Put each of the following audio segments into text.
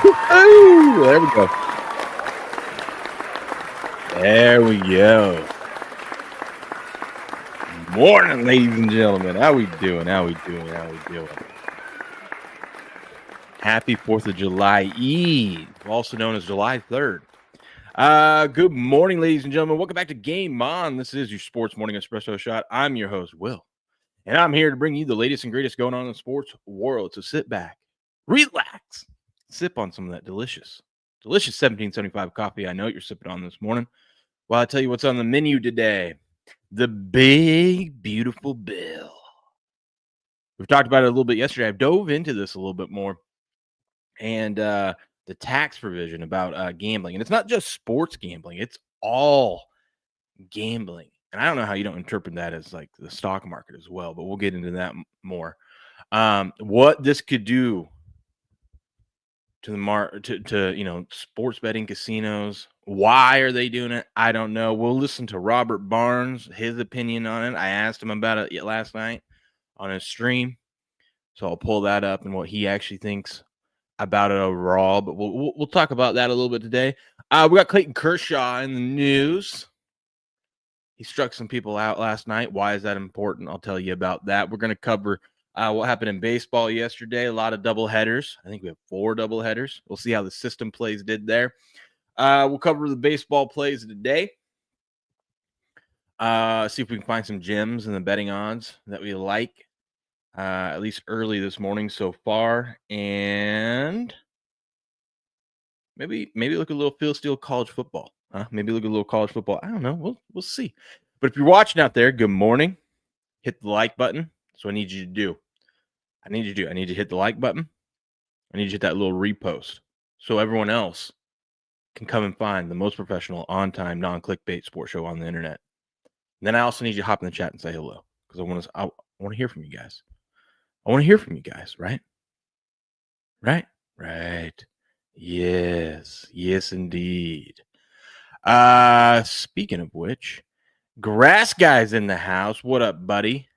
There we go. There we go. Morning, ladies and gentlemen. How we doing? Happy 4th of July Eve, also known as July 3rd. Good morning, ladies and gentlemen. Welcome back to Game On. This is your Sports Morning Espresso Shot. I'm your host, Will, and I'm here to bring you the latest and greatest going on in the sports world. So sit back, relax, sip on some of that delicious 1775 coffee I know you're sipping on this morning. Well, I'll tell you what's on the menu today. The big, beautiful bill. We've talked about it a little bit yesterday. I've dove into this a little bit more. And the tax provision about gambling. And it's not just sports gambling. It's all gambling. And I don't know how you don't interpret that as like the stock market as well, but we'll get into that more. What this could do to the sports betting casinos. Why are they doing it? I don't know. We'll listen to Robert Barnes, his opinion on it. I asked him about it last night on his stream, so I'll pull that up and what he actually thinks about it overall. But we'll talk about that a little bit today. We got Clayton Kershaw in the news. He struck some people out last night. Why is that important? I'll tell you about that. We're going to cover what happened in baseball yesterday. A lot of double headers. I think we have 4 double headers. We'll see how the system plays did there. We'll cover the baseball plays of the day. See if we can find some gems in the betting odds that we like, at least early this morning so far. And maybe look a little Phil Steele college football. Maybe look at a little college football. I don't know. We'll see. But if you're watching out there, good morning. Hit the like button. That's what I need you to do. I need you to hit the like button. I need you to hit that little repost so everyone else can come and find the most professional, on-time, non-clickbait sports show on the internet. And then I also need you to hop in the chat and say hello because I want to hear from you guys. I want to hear from you guys, right? Right. Yes, indeed. Speaking of which, Grass Guy's in the house. What up, buddy?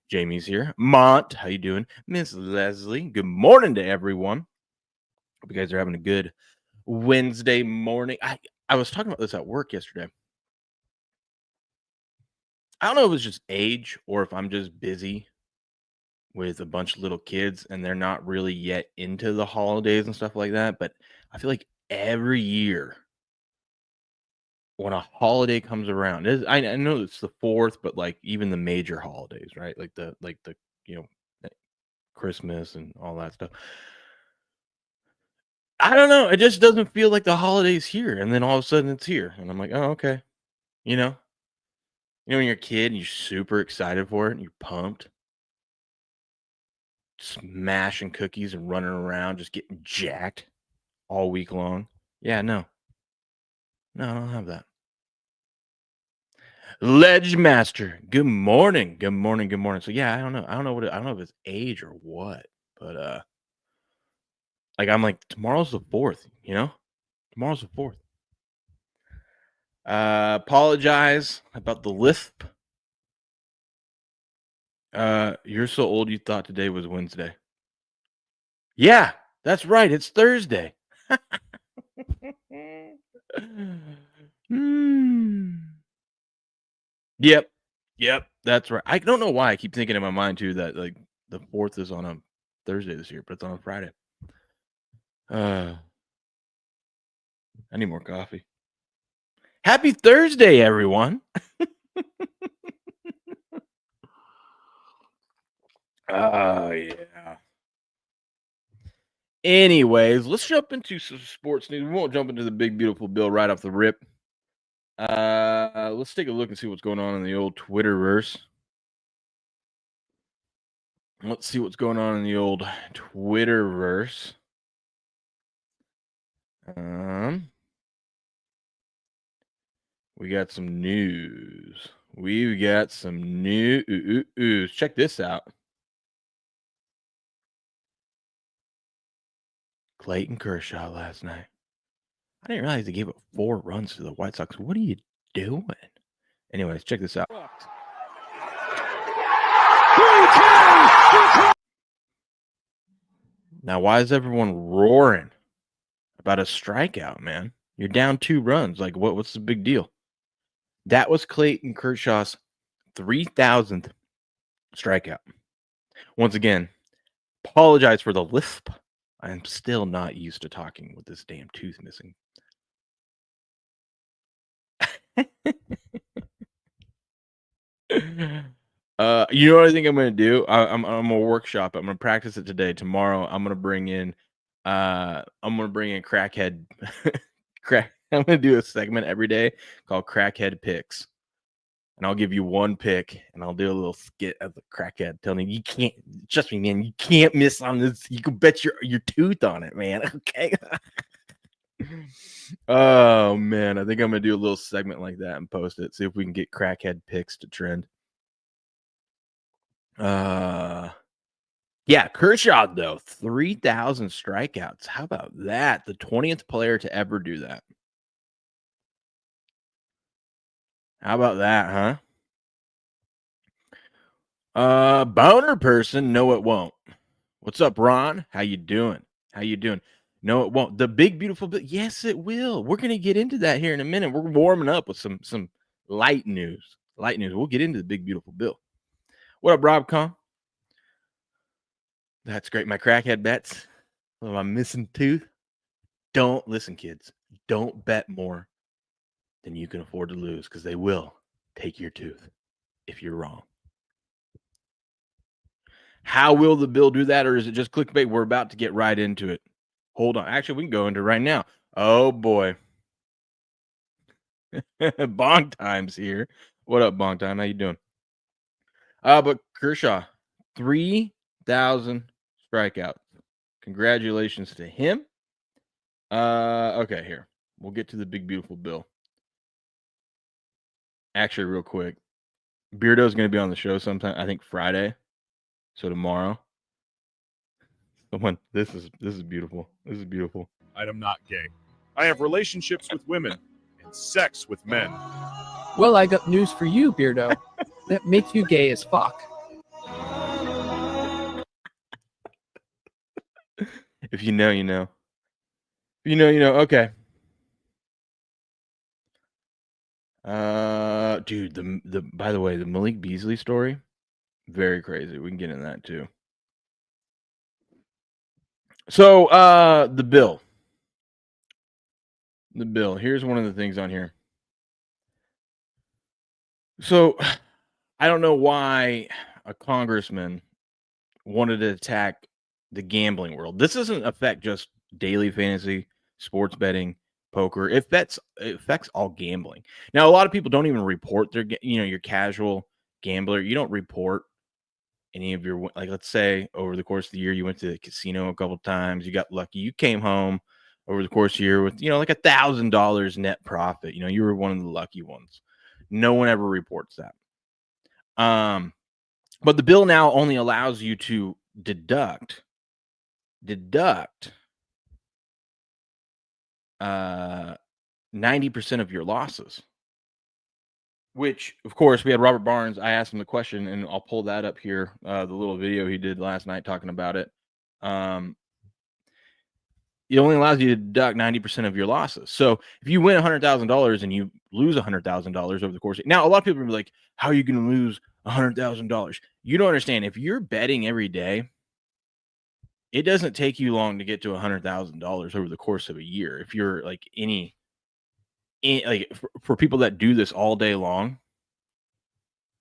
Jamie's here. Mont, how you doing? Miss Leslie, good morning to everyone. Hope you guys are having a good Wednesday morning. I was talking about this at work yesterday. I don't know if it's just age or if I'm just busy with a bunch of little kids and they're not really yet into the holidays and stuff like that. But I feel like every year when a holiday comes around, I know it's the 4th, but like even the major holidays, right? Like the Christmas and all that stuff. I don't know. It just doesn't feel like the holiday's here, and then all of a sudden it's here, and I'm like, oh, okay. When you're a kid and you're super excited for it and you're pumped, smashing cookies and running around, just getting jacked all week long. Yeah, no, I don't have that. Ledge Master, good morning. So yeah, I don't know. I don't know if it's age or what, but like I'm like tomorrow's the 4th. Tomorrow's the 4th. Apologize about the lisp. You're so old you thought today was Wednesday. Yeah, that's right. It's Thursday. Yep, that's right. I don't know why I keep thinking in my mind too that like the 4th is on a Thursday this year, but it's on a Friday. I need more coffee. Happy Thursday, everyone. Oh, yeah. Anyways, let's jump into some sports news. We won't jump into the big, beautiful bill right off the rip. Let's take a look and see what's going on in the old Twitterverse. Let's see what's going on in the old Twitterverse. We got some news. Check this out. Clayton Kershaw last night. I didn't realize they gave up 4 runs to the White Sox. What are you doing? Anyways, check this out. Now, why is everyone roaring about a strikeout, man. You're down 2 runs. Like, what's the big deal? That was Clayton Kershaw's 3,000th strikeout. Once again, apologize for the lisp. I'm still not used to talking with this damn tooth missing. You know what I think I'm gonna do? I'm gonna workshop it. I'm gonna practice it today. Tomorrow, I'm gonna bring in crackhead I'm gonna do a segment every day called Crackhead Picks. And I'll give you one pick, and I'll do a little skit as a crackhead telling you can't trust me, man. You can't miss on this. You can bet your tooth on it, man. Okay. Oh man, I think I'm gonna do a little segment like that and post it. See if we can get crackhead picks to trend. Yeah, Kershaw though, 3,000 strikeouts. How about that? The 20th player to ever do that. How about that, huh? Boner person, no, it won't. What's up, Ron? How you doing? No, it won't. The big beautiful bill. Yes, it will. We're gonna get into that here in a minute. We're warming up with some light news. We'll get into the big beautiful bill. What up, Rob Con? That's great. My crackhead bets. My missing tooth. Don't listen, kids. Don't bet more than you can afford to lose, because they will take your tooth if you're wrong. How will the bill do that, or is it just clickbait? We're about to get right into it. Hold on. Actually, we can go into it right now. Oh boy. Bong Time's here. What up, Bong Time? How you doing? But Kershaw, 3,000 strikeouts. Congratulations to him. Okay, here. We'll get to the big beautiful bill. Actually, real quick. Beardo's going to be on the show sometime, I think Friday. So tomorrow. This is beautiful. This is beautiful. I am not gay. I have relationships with women and sex with men. Well, I got news for you, Beardo. That makes you gay as fuck. If you know, you know. If you know, you know. Okay. Dude, the by the way, the Malik Beasley story, very crazy. We can get into that too. So, the bill. Here's one of the things on here. So, I don't know why a congressman wanted to attack the gambling world. This doesn't affect just daily fantasy, sports betting, poker. It affects all gambling. Now, a lot of people don't even report their, your casual gambler. You don't report any of your, like, let's say over the course of the year, you went to the casino a couple times, you got lucky, you came home over the course of the year with, like $1,000 net profit. You were one of the lucky ones. No one ever reports that. But the bill now only allows you to deduct 90% of your losses. Which, of course, we had Robert Barnes. I asked him the question, and I'll pull that up here. The little video he did last night talking about it. It only allows you to deduct 90% of your losses. So if you win $100,000 and you lose $100,000 over the course, now a lot of people will be like, "How are you going to lose $100,000?" You don't understand. If you're betting every day, it doesn't take you long to get to $100,000 over the course of a year. If you're like for people that do this all day long,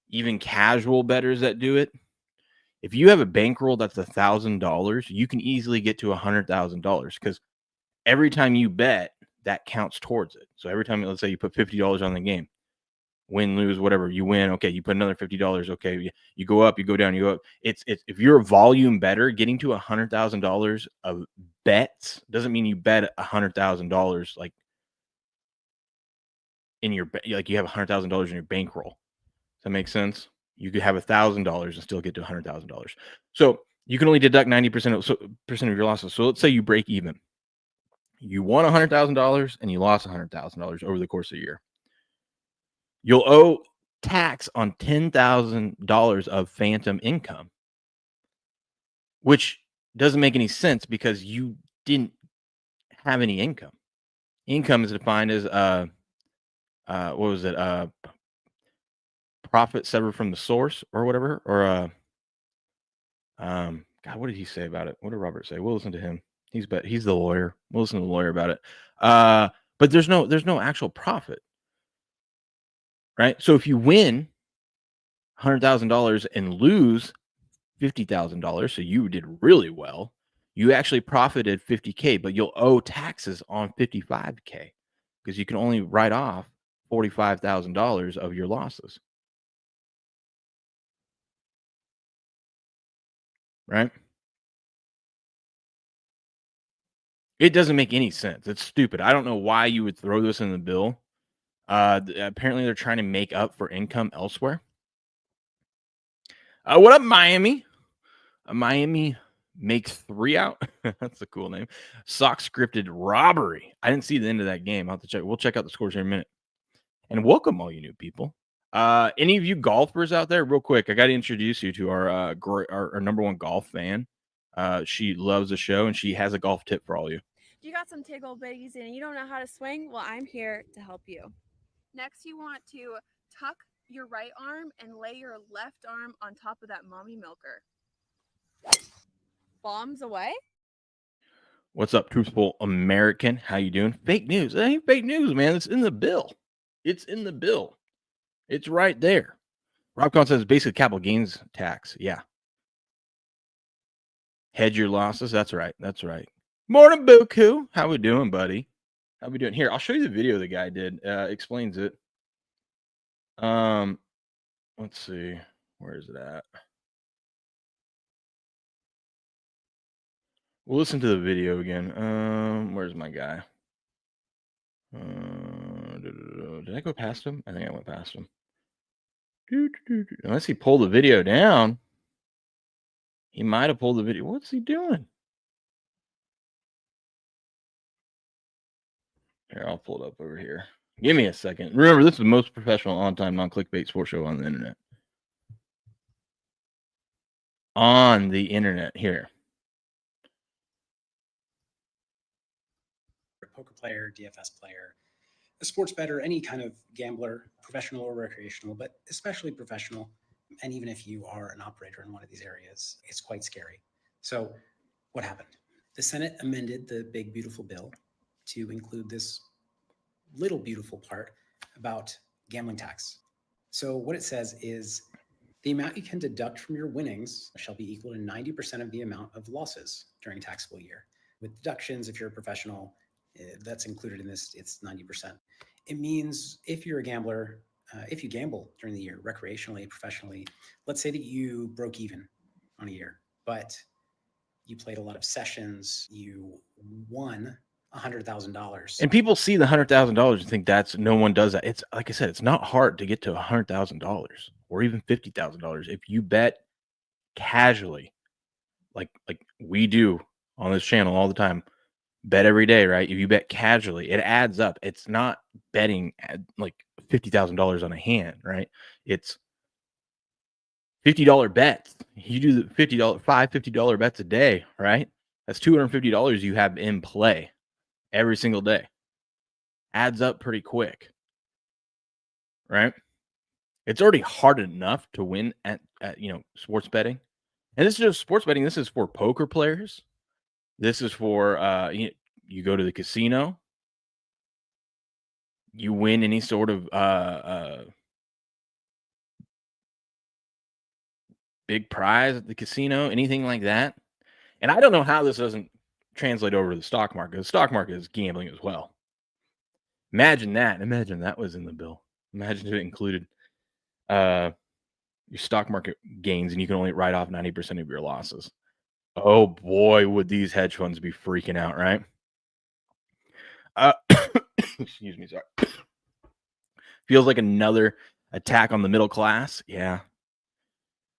even casual bettors that do it, if you have a bankroll that's $1,000, you can easily get to $100,000, because every time you bet, that counts towards it. So every time, let's say you put $50 on the game, win, lose, whatever, you win. Okay, you put another $50. Okay, you go up, you go down, you go up. It's if you're a volume better, getting to $100,000 of bets doesn't mean you bet $100,000 like in your, like you have $100,000 in your bankroll. Does that make sense? You could have $1,000 and still get to $100,000. So you can only deduct 90% of your losses. So let's say you break even. You won $100,000 and you lost $100,000 over the course of a year. You'll owe tax on $10,000 of phantom income, which doesn't make any sense because you didn't have any income. Income is defined as what was it? Profit severed from the source or whatever, or God, what did he say about it? What did Robert say? We'll listen to him. He's the lawyer. We'll listen to the lawyer about it. But there's no actual profit, right? So if you win $100,000 and lose $50,000, so you did really well, you actually profited $50K, but you'll owe taxes on $55K because you can only write off $45,000 of your losses. Right? It doesn't make any sense. It's stupid. I don't know why you would throw this in the bill. Apparently they're trying to make up for income elsewhere. What up, Miami? Miami makes 3 out. That's a cool name. Sox scripted robbery. I didn't see the end of that game. I'll have to check. We'll check out the scores here in a minute. And welcome all you new people. Any of you golfers out there, real quick, I got to introduce you to our number one golf fan. She loves the show and she has a golf tip for all you. You got some tickle bitties and you don't know how to swing? Well, I'm here to help you. Next, you want to tuck your right arm and lay your left arm on top of that mommy milker. Bombs away. What's up, truthful American? How you doing? Fake news. It ain't fake news, man. It's in the bill. It's in the bill. It's right there. Robcon says basic capital gains tax. Yeah. Hedge your losses. That's right. That's right. Morning, Buku. How we doing, buddy? How we doing? Here, I'll show you the video the guy did. Explains it. Let's see. Where is it at? We'll listen to the video again. Where's my guy? Did I go past him? I think I went past him. Unless he pulled the video down. He might have pulled the video. What's he doing? Here, I'll pull it up over here. Give me a second. Remember, this is the most professional, on-time, non-clickbait sports show on the internet. On the internet, here. A poker player, DFS player, a sports bettor, any kind of gambler, professional or recreational, but especially professional. And even if you are an operator in one of these areas, it's quite scary. So what happened? The Senate amended the big, beautiful bill to include this little beautiful part about gambling tax. So what it says is the amount you can deduct from your winnings shall be equal to 90% of the amount of losses during a taxable year. With deductions, if you're a professional, that's included in this, it's 90%. It means if you're a gambler, if you gamble during the year, recreationally, professionally, let's say that you broke even on a year, but you played a lot of sessions, you won $100,000. And people see the $100,000 and think that's no one does that. It's like I said, it's not hard to get to $100,000 or even $50,000 if you bet casually, like we do on this channel all the time. Bet every day, right? If you bet casually, it adds up. It's not betting like $50,000 on a hand, right? It's $50 bets. You do the $50 bets a day, right? That's $250 you have in play every single day. Adds up pretty quick, right? It's already hard enough to win at sports betting. And this is just sports betting. This is for poker players. This is for you go to the casino. You win any sort of big prize at the casino, anything like that. And I don't know how this doesn't translate over to the stock market. The stock market is gambling as well. Imagine that. Imagine that was in the bill. Imagine if it included your stock market gains and you can only write off 90% of your losses. Oh boy, would these hedge funds be freaking out, right? Excuse me, sorry. Feels like another attack on the middle class. Yeah.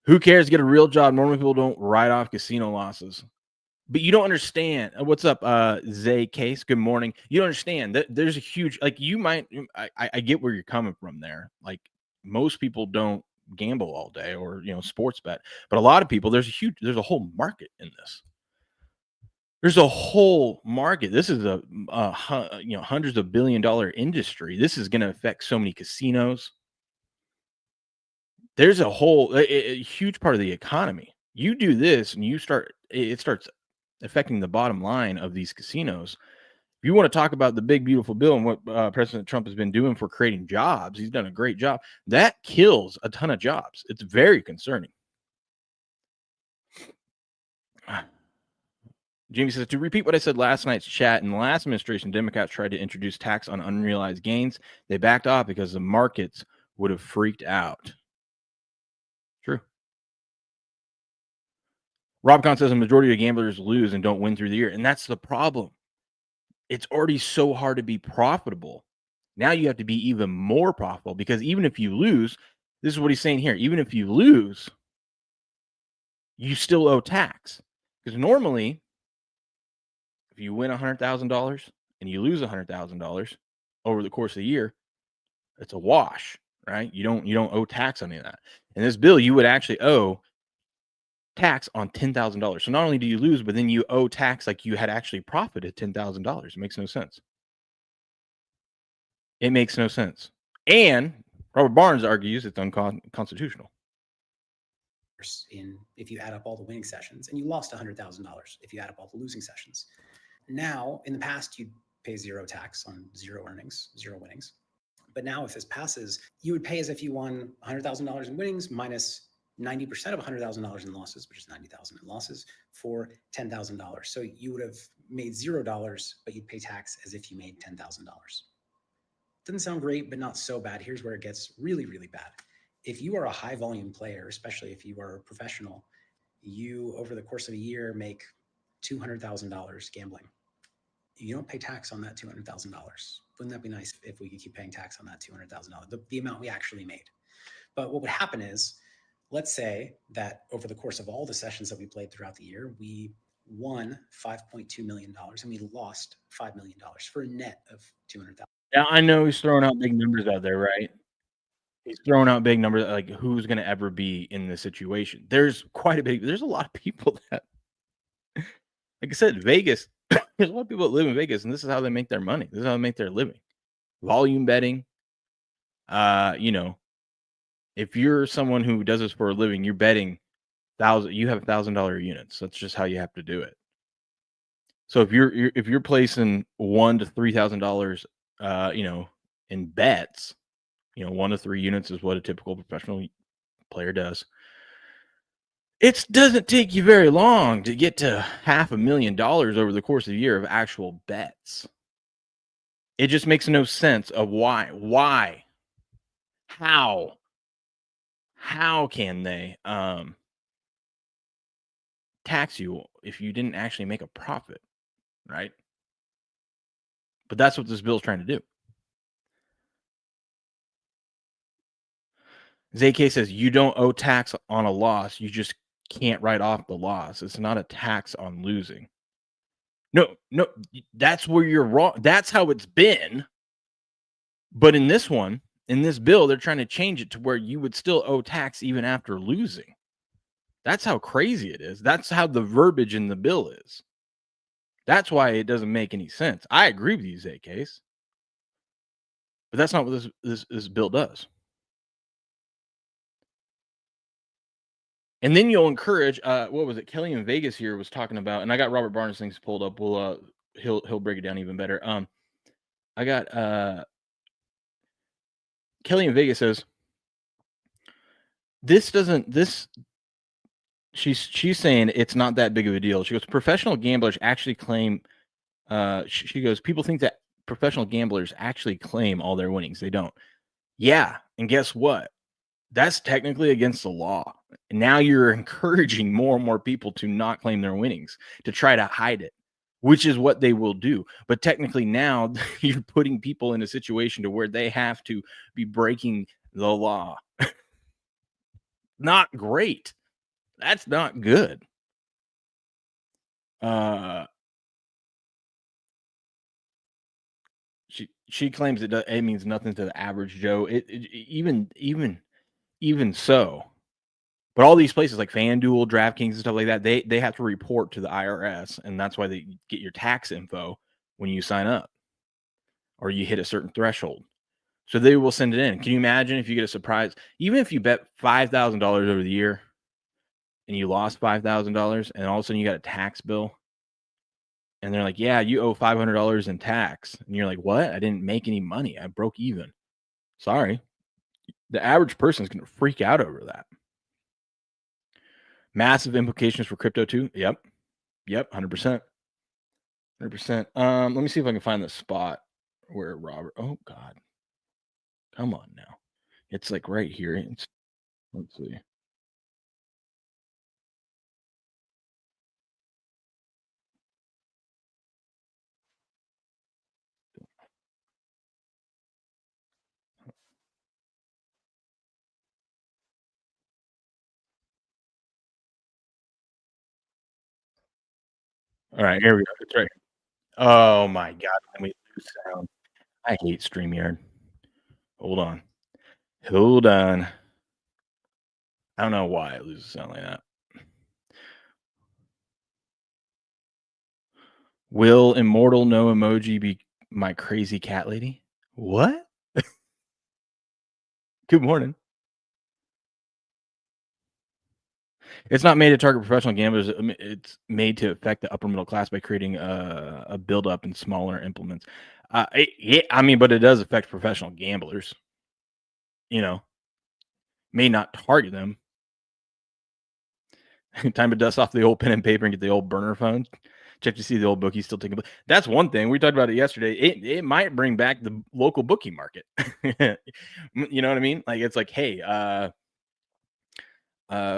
Who cares? Get a real job. Normal people don't write off casino losses. But you don't understand. What's up, Zay Case? Good morning. You don't understand that there's a huge, like, you might, I get where you're coming from there. Like, most people don't gamble all day or, sports bet. But a lot of people, there's a whole market in this. There's a whole market. This is hundreds of billion-dollar industry. This is going to affect so many casinos. There's a whole a huge part of the economy. You do this, and it starts affecting the bottom line of these casinos. If you want to talk about the big beautiful bill and what President Trump has been doing for creating jobs, he's done a great job. That kills a ton of jobs. It's very concerning. Jamie says, to repeat what I said last night's chat, in the last administration, Democrats tried to introduce tax on unrealized gains. They backed off because the markets would have freaked out. True. Rob Con says a majority of gamblers lose and don't win through the year. And that's the problem. It's already so hard to be profitable. Now you have to be even more profitable, because even if you lose, this is what he's saying here. Even if you lose, you still owe tax. Because normally, if you win $100,000 and you lose $100,000 over the course of the year, it's a wash, right? You don't owe tax on any of that. In this bill, you would actually owe tax on $10,000. So not only do you lose, but then you owe tax like you had actually profited $10,000. It makes no sense. It makes no sense. And Robert Barnes argues it's unconstitutional. If you add up all the winning sessions, and you lost $100,000 if you add up all the losing sessions. Now, in the past, you'd pay zero tax on zero earnings, zero winnings. But now if this passes, you would pay as if you won $100,000 in winnings minus 90% of $100,000 in losses, which is $90,000 in losses, for $10,000. So you would have made $0, but you'd pay tax as if you made $10,000. Doesn't sound great, but not so bad. Here's where it gets really, really bad. If you are a high volume player, especially if you are a professional, you over the course of a year make $200,000 gambling. You don't pay tax on that $200,000. Wouldn't that be nice if we could keep paying tax on that $200,000, the amount we actually made? But what would happen is, let's say that over the course of all the sessions that we played throughout the year, we won $5.2 million and we lost $5 million for a net of $200,000. Yeah, I know he's throwing out big numbers out there, right? He's throwing out big numbers, like who's going to ever be in this situation. There's a lot of people that, like I said, Vegas, there's a lot of people that live in Vegas, and this is how they make their money. This is how they make their living. Volume betting. If you're someone who does this for a living, you're betting you have $1,000 units. That's just how you have to do it. So if you're placing $1,000 to $3,000, in bets, 1 to 3 units is what a typical professional player does. It doesn't take you very long to get to $500,000 over the course of a year of actual bets. It just makes no sense of why, how can they tax you if you didn't actually make a profit, right? But that's what this bill is trying to do. ZK says you don't owe tax on a loss. You just can't write off the loss. It's not a tax on losing. No, that's where you're wrong. That's how it's been. But in this bill, they're trying to change it to where you would still owe tax even after losing. That's how crazy it is. That's how the verbiage in the bill is. That's why it doesn't make any sense. I agree with you, ZKs. But that's not what this bill does. And then you'll encourage, what was it? Kelly in Vegas here was talking about, and I got Robert Barnes things pulled up. He'll break it down even better. I got Kelly in Vegas says she's saying it's not that big of a deal. She goes, professional gamblers actually claim, she goes, people think that professional gamblers actually claim all their winnings. They don't. Yeah. And guess what? That's technically against the law. Now you're encouraging more and more people to not claim their winnings, to try to hide it, which is what they will do. But technically now you're putting people in a situation to where they have to be breaking the law. Not great. That's not good. She claims it means nothing to the average Joe. Even so, But all these places like FanDuel, DraftKings, and stuff like that, they have to report to the IRS, and that's why they get your tax info when you sign up or you hit a certain threshold. So they will send it in. Can you imagine if you get a surprise, even if you bet $5,000 over the year and you lost $5,000 and all of a sudden you got a tax bill and they're like, yeah, you owe $500 in tax. And you're like, what? I didn't make any money. I broke even. Sorry. The average person is going to freak out over that. Massive implications for crypto too. Yep. 100%. 100%. Let me see if I can find the spot where Robert. Oh God. Come on now. It's like right here. Let's see. All right, here we go. It's right. Oh my God. Let me lose sound. I hate StreamYard. Hold on. I don't know why it loses sound like that. Will immortal no emoji be my crazy cat lady? What? Good morning. It's not made to target professional gamblers. It's made to affect the upper middle class by creating a buildup in smaller implements. But it does affect professional gamblers. May not target them. Time to dust off the old pen and paper and get the old burner phone. Check to see the old bookies still taking. That's one thing we talked about it yesterday. It might bring back the local bookie market. You know what I mean? Like it's like, hey,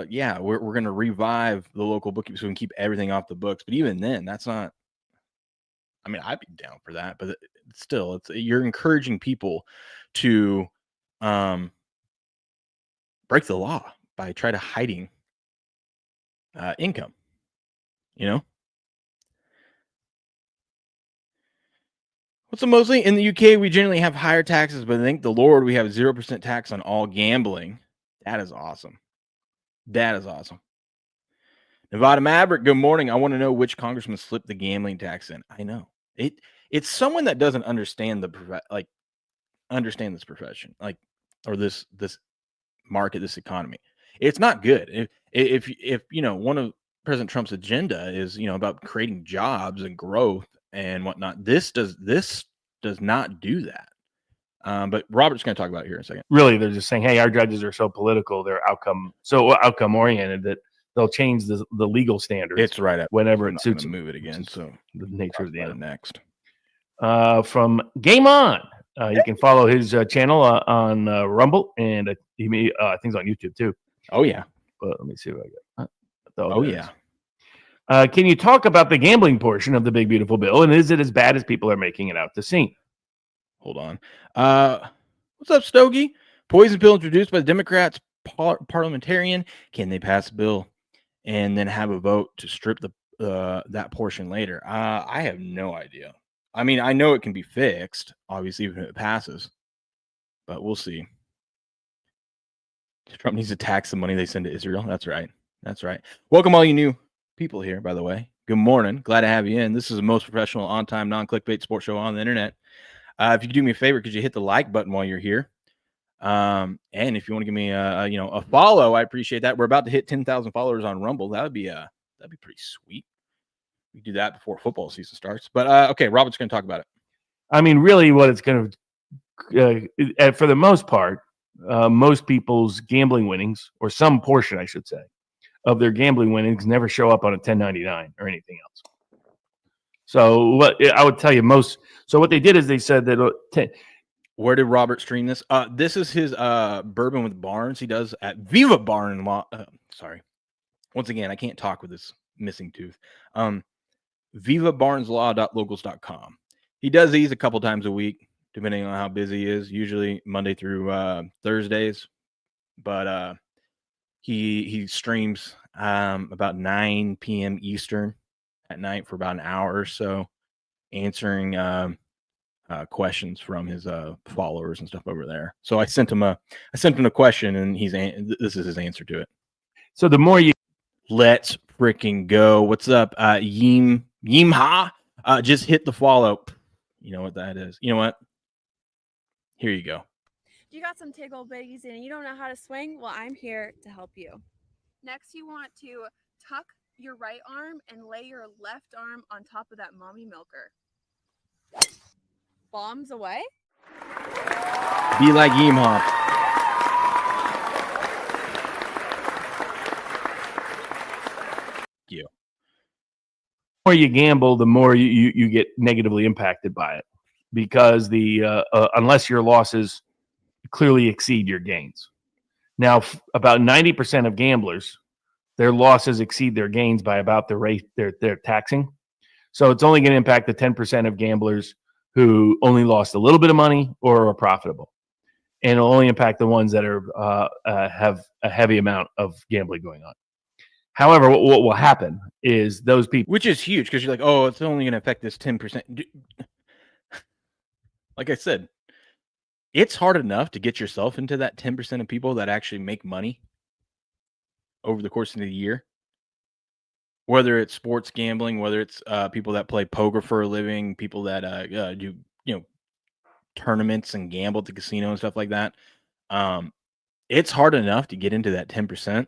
yeah, we're gonna revive the local bookie so we can keep everything off the books. But even then, that's not. I mean, I'd be down for that, but still, you're encouraging people to break the law by trying to hiding income. What's the mostly in the UK? We generally have higher taxes, but thank the Lord we have 0% tax on all gambling. That is awesome. Nevada Maverick, good morning. I want to know which congressman slipped the gambling tax in. I know it's someone that doesn't understand this profession, or this market, this economy. It's not good. If one of President Trump's agenda is about creating jobs and growth and whatnot, this does not do that. But Robert's going to talk about it here in a second. Really, they're just saying, hey, our judges are so political, they're outcome oriented that they'll change the legal standards. It's right up whenever it suits them. Move it again. So the nature of the animal. Next. From Game On, you can follow his channel on Rumble, and I think it's on YouTube too. Oh yeah. But let me see what I got. Oh yeah. Can you talk about the gambling portion of the big beautiful bill, and is it as bad as people are making it out to seem? Hold on. What's up, Stogie? Poison pill introduced by the Democrats parliamentarian. Can they pass a bill and then have a vote to strip that portion later? I have no idea. I mean, I know it can be fixed, obviously, even if it passes, but we'll see. Trump needs to tax the money they send to Israel. That's right. Welcome all you new people here, by the way. Good morning. Glad to have you in. This is the most professional, on-time, non-clickbait sports show on the internet. If you could do me a favor, could you hit the like button while you're here? And if you want to give me a follow, I appreciate that. We're about to hit 10,000 followers on Rumble. That'd be pretty sweet. We do that before football season starts. But okay, Robert's going to talk about it. I mean, really, what it's going to, for the most part, most people's gambling winnings, or some portion, I should say, of their gambling winnings, never show up on a 1099 or anything else. So what I would tell you so what they did is they said that. Where did Robert stream this? This is his bourbon with Barnes. He does at Viva Barn. Sorry. Once again, I can't talk with this missing tooth. VivaBarnesLaw.locals.com. He does these a couple times a week, depending on how busy he is. Usually Monday through Thursdays, but he streams about 9 p.m. Eastern at night for about an hour or so, answering questions from his followers and stuff over there. So I sent him a question, and this is his answer to it. So the more you Let's freaking go. What's up? Yimha. Just hit the follow. You know what that is. You know what? Here you go. You got some tickle bitties and you don't know how to swing? Well, I'm here to help you. Next, you want to tuck your right arm and lay your left arm on top of that mommy milker. Bombs away. Be like Yimha. You. more you gamble, the more you get negatively impacted by it, because unless your losses clearly exceed your gains. Now, about 90% of gamblers, their losses exceed their gains by about the rate they're taxing. So it's only going to impact the 10% of gamblers who only lost a little bit of money or are profitable, and it'll only impact the ones that have a heavy amount of gambling going on. However, what will happen is those people, which is huge, because you're like, oh, it's only going to affect this 10%. Like I said, it's hard enough to get yourself into that 10% of people that actually make money over the course of the year. Whether it's sports gambling, whether it's people that play poker for a living, people that do tournaments and gamble at the casino and stuff like that. It's hard enough to get into that 10%.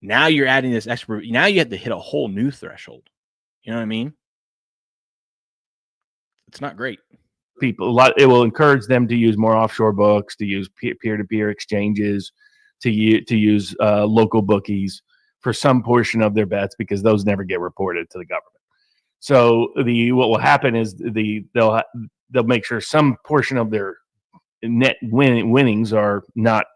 Now you're adding this extra. Now you have to hit a whole new threshold. You know what I mean? It's not great. People, it will encourage them to use more offshore books, to use peer-to-peer exchanges, to use local bookies for some portion of their bets, because those never get reported to the government. So what will happen is they'll make sure some portion of their net winnings are not.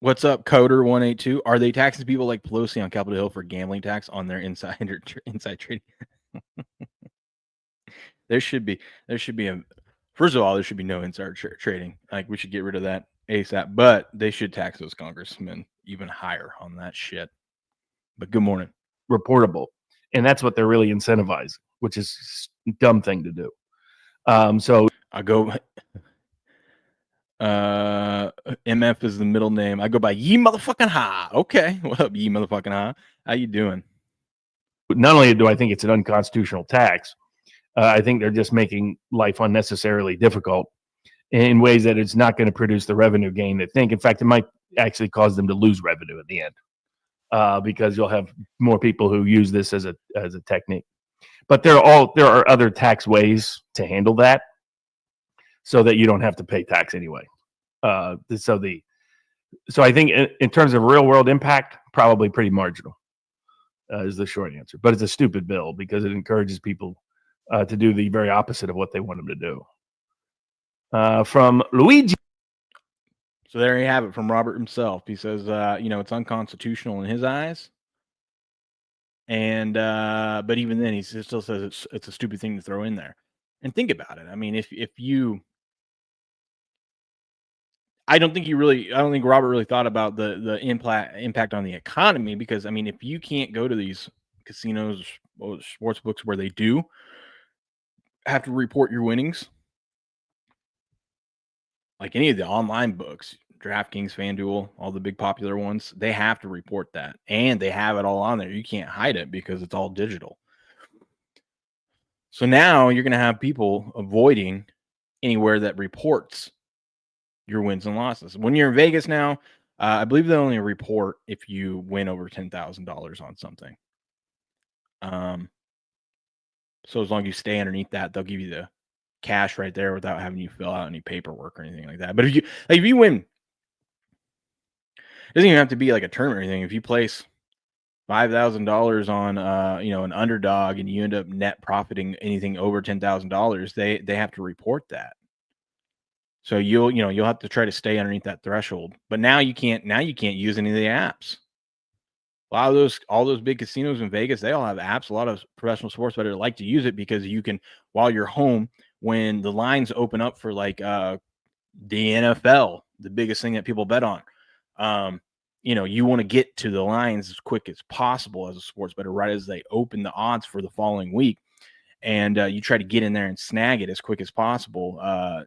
What's up, Coder 182? Are they taxing people like Pelosi on Capitol Hill for gambling tax on their inside trading? There should be first of all, there should be no inside trading. Like, we should get rid of that ASAP. But they should tax those congressmen even higher on that shit. But good morning. Reportable, and that's what they're really incentivizing, which is a dumb thing to do. So I go. MF is the middle name. I go by Ye Motherfucking Ha. Okay, what up, Ye Motherfucking Ha? How you doing? Not only do I think it's an unconstitutional tax, I think they're just making life unnecessarily difficult in ways that it's not going to produce the revenue gain they think. In fact, it might actually cause them to lose revenue at the end, because you'll have more people who use this as a technique. But there are other tax ways to handle that, so that you don't have to pay tax anyway. So I think in terms of real world impact, probably pretty marginal is the short answer. But it's a stupid bill because it encourages people to do the very opposite of what they want them to do. From Luigi. So there you have it from Robert himself. He says, it's unconstitutional in his eyes. And but even then, he still says it's a stupid thing to throw in there. And think about it. I mean, I don't think Robert really thought about the impact on the economy, because, I mean, if you can't go to these casinos or sports books where they do have to report your winnings, like any of the online books, DraftKings, FanDuel, all the big popular ones, they have to report that, and they have it all on there. You can't hide it because it's all digital. So now you're going to have people avoiding anywhere that reports your wins and losses. When you're in Vegas now, I believe they only report if you win over $10,000 on something. So as long as you stay underneath that, they'll give you the cash right there without having you fill out any paperwork or anything like that. But if you win, it doesn't even have to be like a tournament or anything. If you place $5,000 on an underdog and you end up net profiting anything over $10,000, they have to report that. So you'll have to try to stay underneath that threshold. But now you can't use any of the apps. All those big casinos in Vegas, they all have apps. A lot of professional sports bettors like to use it because you can, while you're home, when the lines open up for like the NFL, the biggest thing that people bet on, you want to get to the lines as quick as possible as a sports bettor, right as they open the odds for the following week. And you try to get in there and snag it as quick as possible.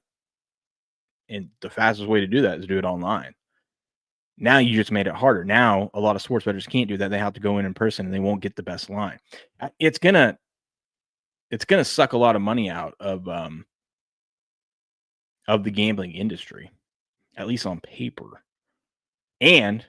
And the fastest way to do that is do it online. Now you just made it harder. Now a lot of sports bettors can't do that. They have to go in person and they won't get the best line. It's gonna suck a lot of money out of the gambling industry, at least on paper. And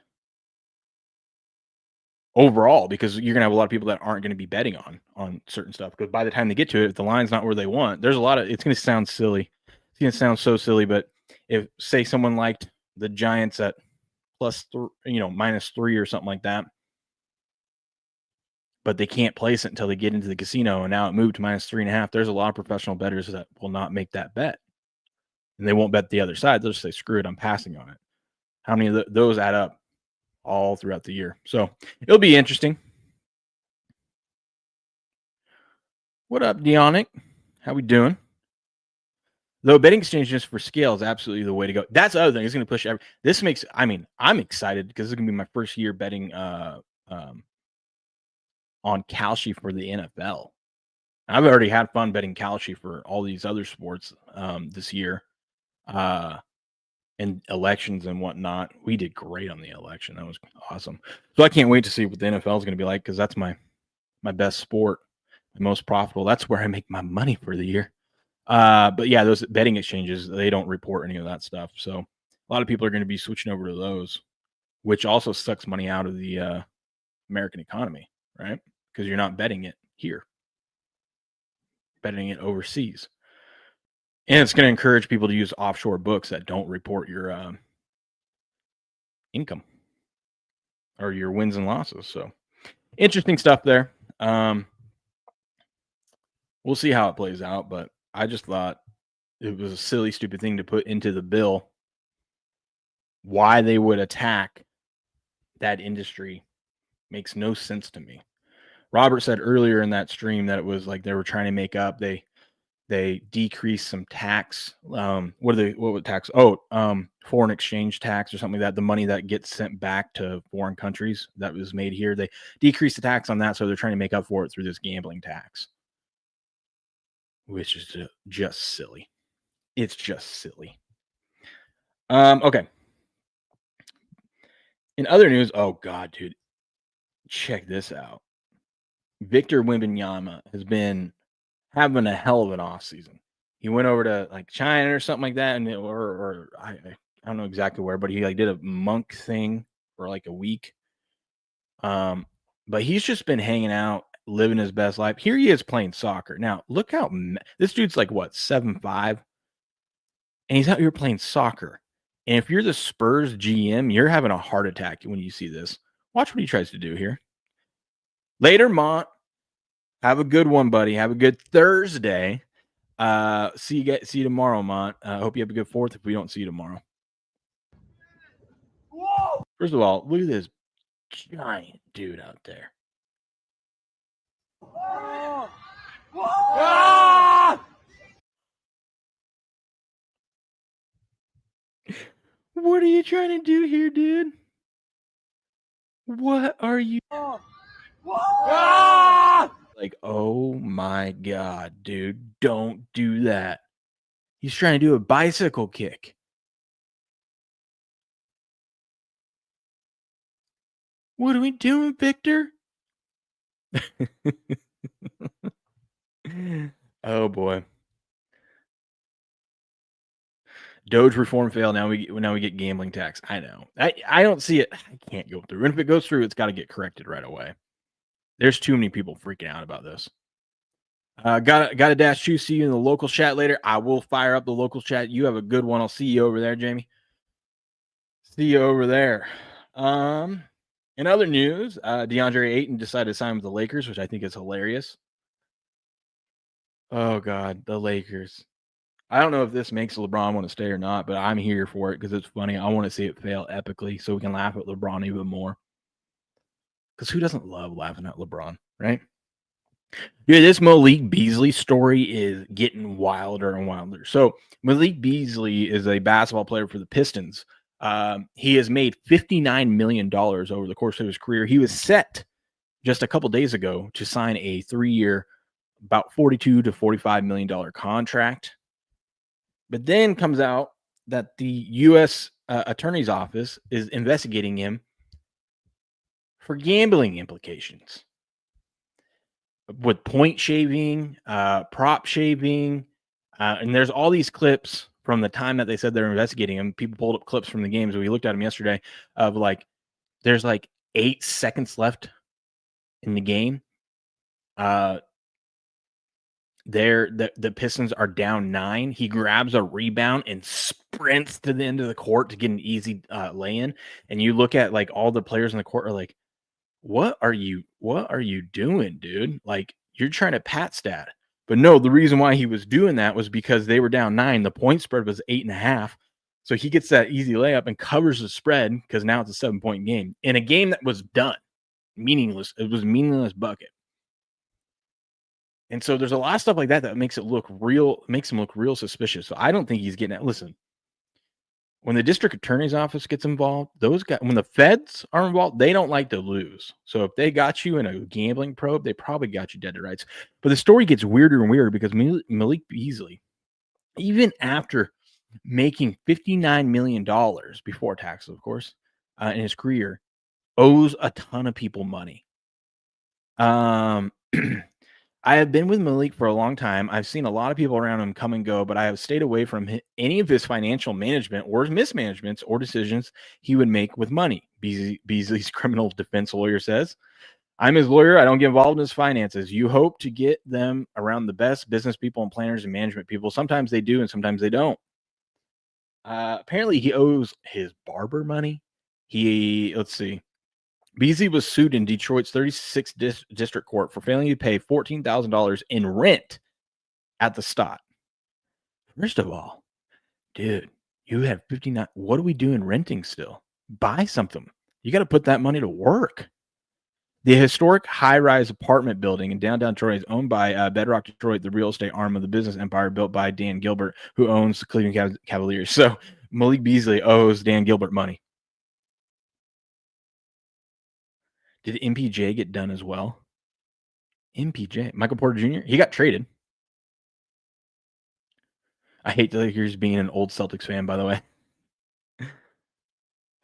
overall, because you're gonna have a lot of people that aren't gonna be betting on certain stuff. Because by the time they get to it, if the line's not where they want, there's a lot of. It's gonna sound silly. It's gonna sound so silly, but if say someone liked the Giants at -3 or something like that, but they can't place it until they get into the casino, and now it moved to -3.5. There's a lot of professional bettors that will not make that bet, and they won't bet the other side. They'll just say, "Screw it, I'm passing on it." How many of those add up all throughout the year? So it'll be interesting. What up, Deonic? How we doing? Though betting exchanges for scale is absolutely the way to go. That's the other thing. It's going to push this makes. I mean, I'm excited because it's going to be my first year betting on Kalshi for the NFL. I've already had fun betting Kalshi for all these other sports this year, and elections and whatnot. We did great on the election. That was awesome. So I can't wait to see what the NFL is going to be like, because that's my best sport, the most profitable. That's where I make my money for the year. But yeah, those betting exchanges, they don't report any of that stuff. So a lot of people are going to be switching over to those, which also sucks money out of the American economy, right? Because you're not betting it here, betting it overseas. And it's going to encourage people to use offshore books that don't report your income or your wins and losses. So interesting stuff there. We'll see how it plays out, but I just thought it was a silly, stupid thing to put into the bill. Why they would attack that industry makes no sense to me. Robert said earlier in that stream that it was like they were trying to make up. They decreased some tax. What would tax? Foreign exchange tax or something like that. The money that gets sent back to foreign countries that was made here, they decreased the tax on that. So they're trying to make up for it through this gambling tax, which is just silly. It's just silly. Okay. In other news, oh God, dude, check this out. Victor Wembanyama has been having a hell of an off season. He went over to like China or something like that, and I don't know exactly where, but he like did a monk thing for like a week. But he's just been hanging out, living his best life. Here he is playing soccer. Now look how this dude's like what 7'5", and he's out here playing soccer. And if you're the Spurs GM, you're having a heart attack when you see this. Watch what he tries to do here. Later, Mont. Have a good one, buddy. Have a good Thursday. See you tomorrow, Mont. Hope you have a good 4th if we don't see you tomorrow. Whoa! First of all, look at this giant dude out there. Whoa! Whoa! Ah! What are you trying to do here, dude? What are you? Whoa! Ah! Like, oh my God, dude, don't do that. He's trying to do a bicycle kick. What are we doing, Victor? Oh boy. Doge reform failed. Now we get gambling tax. I know. I don't see it. I can't go through. And if it goes through, it's got to get corrected right away. There's too many people freaking out about this. Got a dash to see you in the local chat later. I will fire up the local chat. You have a good one. I'll see you over there, Jamie. See you over there. In other news, DeAndre Ayton decided to sign with the Lakers, which I think is hilarious. Oh God, the Lakers. I don't know if this makes LeBron want to stay or not, but I'm here for it because it's funny. I want to see it fail epically so we can laugh at LeBron even more. Because who doesn't love laughing at LeBron, right? Dude, this Malik Beasley story is getting wilder and wilder. So Malik Beasley is a basketball player for the Pistons. He has made $59 million over the course of his career. He was set just a couple days ago to sign a 3-year, about $42 to $45 million contract. But then comes out that the U.S. attorney's office is investigating him for gambling implications with point shaving, prop shaving, and there's all these clips from the time that they said they're investigating him. People pulled up clips from the games. We looked at them yesterday of like, there's like 8 seconds left in the game. The Pistons are down 9. He grabs a rebound and sprints to the end of the court to get an easy lay-in. And you look at like all the players in the court are like, what are you doing, dude? Like, you're trying to pat stat. But no, the reason why he was doing that was because they were down 9. The point spread was 8.5. So he gets that easy layup and covers the spread because now it's a 7-point game. In a game that was done. Meaningless. It was a meaningless bucket. And so there's a lot of stuff like that makes it look real, makes him look real suspicious. So I don't think he's getting it. Listen, when the district attorney's office gets involved, those guys, when the feds are involved, they don't like to lose. So if they got you in a gambling probe, they probably got you dead to rights. But the story gets weirder and weirder because Malik Beasley, even after making $59 million before taxes, of course, in his career, owes a ton of people money. I have been with Malik for a long time. I've seen a lot of people around him come and go, but I have stayed away from any of his financial management or mismanagements or decisions he would make with money. Beasley's criminal defense lawyer says, I'm his lawyer. I don't get involved in his finances. You hope to get them around the best business people and planners and management people. Sometimes they do and sometimes they don't. Apparently he owes his barber money. Let's see. Beasley was sued in Detroit's 36th District Court for failing to pay $14,000 in rent at the Stott. First of all, dude, you have 59. What are we doing renting still? Buy something. You got to put that money to work. The historic high-rise apartment building in downtown Detroit is owned by Bedrock Detroit, the real estate arm of the business empire built by Dan Gilbert, who owns the Cleveland Cavaliers. So Malik Beasley owes Dan Gilbert money. Did MPJ get done as well? MPJ, Michael Porter Jr., he got traded. I hate the Lakers being an old Celtics fan, by the way.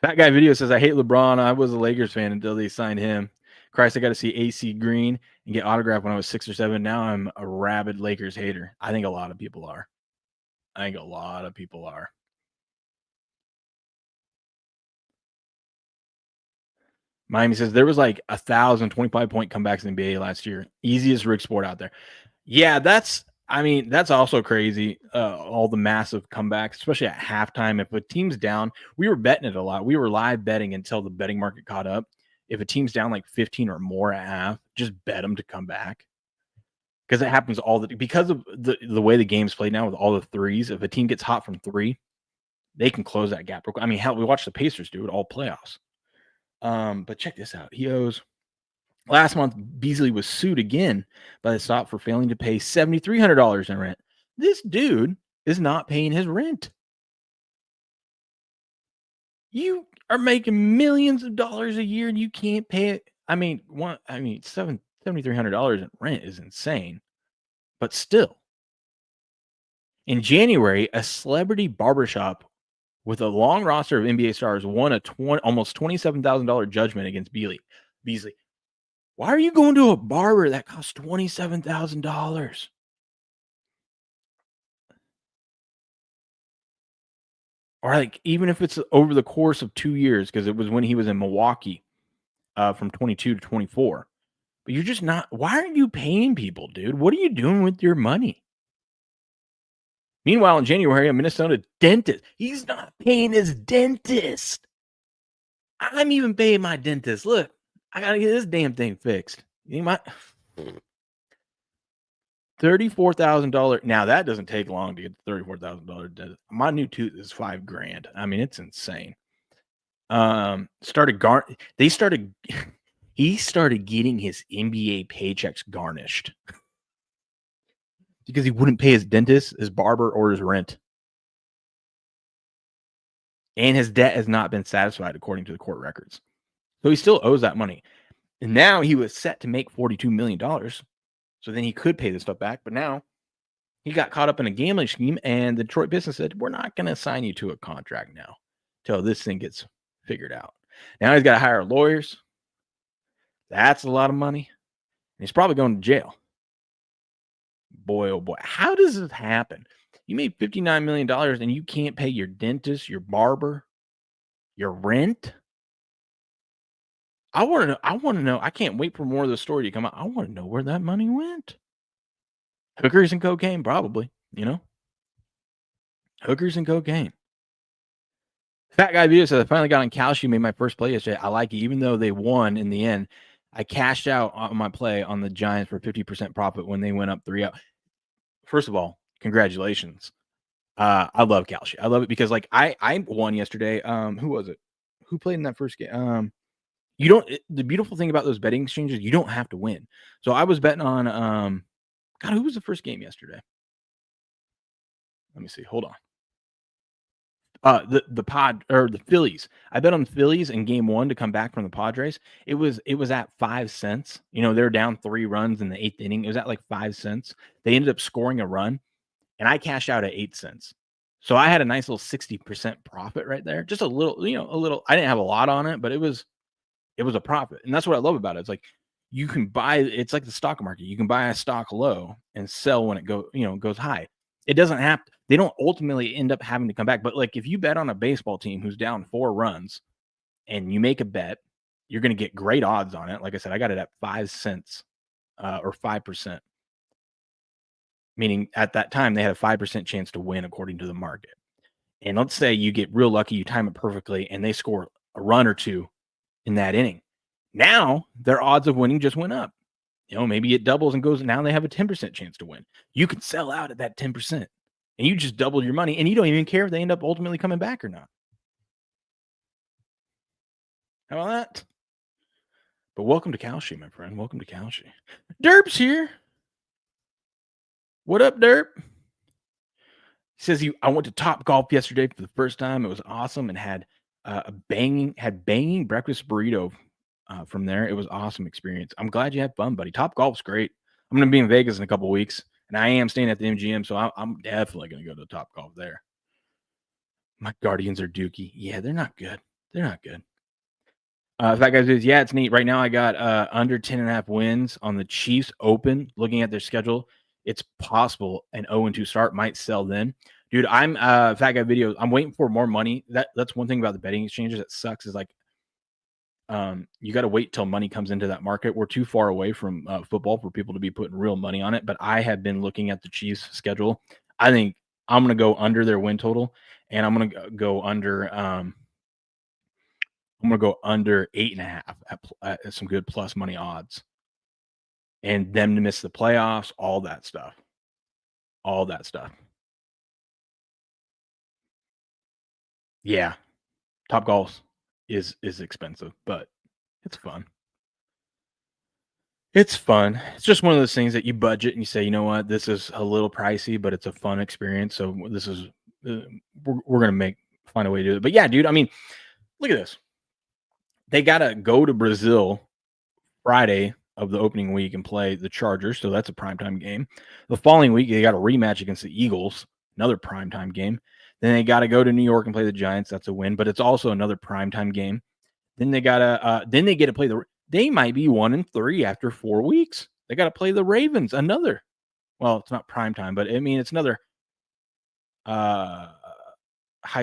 Fat Guy Video says, I hate LeBron. I was a Lakers fan until they signed him. Christ, I got to see AC Green and get autographed when I was 6 or 7. Now I'm a rabid Lakers hater. I think a lot of people are. Miami says there was like 1,025-point comebacks in the NBA last year. Easiest rig sport out there. Yeah, that's also crazy. All the massive comebacks, especially at halftime. If a team's down, we were betting it a lot. We were live betting until the betting market caught up. If a team's down like 15 or more at half, just bet them to come back. Because it happens because of the way the game's played now with all the threes. If a team gets hot from 3, they can close that gap. I mean, hell, we watched the Pacers do it all playoffs. But check this out. He owes. Last month, Beasley was sued again by the Stott for failing to pay $7,300 in rent. This dude is not paying his rent. You are making millions of dollars a year and you can't pay it. $7,300 in rent is insane. But still, in January, a celebrity barbershop with a long roster of NBA stars won a almost $27,000 judgment against Beasley. Why are you going to a barber that costs $27,000? Or like, even if it's over the course of 2 years, because it was when he was in Milwaukee from 22 to 24. But you're just not. Why aren't you paying people, dude? What are you doing with your money? Meanwhile, in January, a Minnesota dentist, he's not paying his dentist. I'm even paying my dentist. Look, I got to get this damn thing fixed. You might $34,000. Now, that doesn't take long to get $34,000 dentist. My new tooth is $5,000. I mean, it's insane. He started getting his NBA paychecks garnished. Because he wouldn't pay his dentist, his barber, or his rent. And his debt has not been satisfied according to the court records. So he still owes that money. And now he was set to make $42 million. So then he could pay this stuff back. But now he got caught up in a gambling scheme and the Detroit Pistons said, we're not going to sign you to a contract now. till this thing gets figured out. Now he's got to hire lawyers. That's a lot of money. And he's probably going to jail. Boy, oh boy. How does this happen? You made $59 million and you can't pay your dentist, your barber, your rent? I want to know. I can't wait for more of the story to come out. I want to know where that money went. Hookers and cocaine, probably, Hookers and cocaine. Fat Guy View says, I finally got on calcium, made my first play yesterday. I like it, even though they won in the end. I cashed out on my play on the Giants for 50% profit when they went up 3-0. First of all, congratulations. I love calcium. I love it because I won yesterday. Who was it? Who played in that first game? The beautiful thing about those betting exchanges, you don't have to win. So I was betting on God, who was the first game yesterday? Let me see. Hold on. The Phillies. I bet on the Phillies in game 1 to come back from the Padres. It was at 5 cents. They're down 3 runs in the 8th inning. It was at like 5 cents. They ended up scoring a run, and I cashed out at 8 cents. So I had a nice little 60% profit right there. Just a little, a little. I didn't have a lot on it, but it was a profit. And that's what I love about it. It's like you can buy, it's like the stock market. You can buy a stock low and sell when it goes high. It doesn't have to, they don't ultimately end up having to come back. But like if you bet on a baseball team who's down 4 runs and you make a bet, you're going to get great odds on it. Like I said, I got it at 5 cents or 5%. Meaning at that time they had a 5% chance to win according to the market. And let's say you get real lucky, you time it perfectly, and they score a run or 2 in that inning. Now their odds of winning just went up. Maybe it doubles and goes. Now they have a 10% chance to win. You can sell out at that 10%, and you just doubled your money, and you don't even care if they end up ultimately coming back or not. How about that? But welcome to Calci, my friend. Welcome to Calci. Derp's here. What up, Derp? He says I went to Top Golf yesterday for the first time. It was awesome and had banging breakfast burrito from there. It was an awesome experience. I'm glad you had fun, buddy. Top Golf's great. I'm going to be in Vegas in a couple weeks, and I am staying at the MGM, so I'm definitely going to go to Top Golf there. My Guardians are dookie. Yeah, they're not good. They're not good. Fat Guy says, yeah, it's neat. Right now I got under 10.5 wins on the Chiefs Open. Looking at their schedule, it's possible an 0-2 start might sell then. Dude, I'm Fat Guy Video. I'm waiting for more money. That's one thing about the betting exchanges that sucks is like you got to wait till money comes into that market. We're too far away from football for people to be putting real money on it. But I have been looking at the Chiefs schedule. I think I'm going to go under their win total, and I'm going to go under. I'm going to go under 8.5 at some good plus money odds, and them to miss the playoffs, all that stuff. Yeah, Top Golf is expensive, but it's fun. It's fun. It's just one of those things that you budget and you say, you know what, this is a little pricey, but it's a fun experience. So this is we're gonna find a way to do it. But yeah, dude, I mean, look at this. They gotta go to Brazil Friday of the opening week and play the Chargers, so that's a primetime game. The following week, they got a rematch against the Eagles, another primetime game. Then they got to go to New York and play the Giants. That's a win, but it's also another primetime game. Then they get to play they might be 1-3 after 4 weeks. They got to play the Ravens, another. Well, it's not primetime, but I mean, it's another high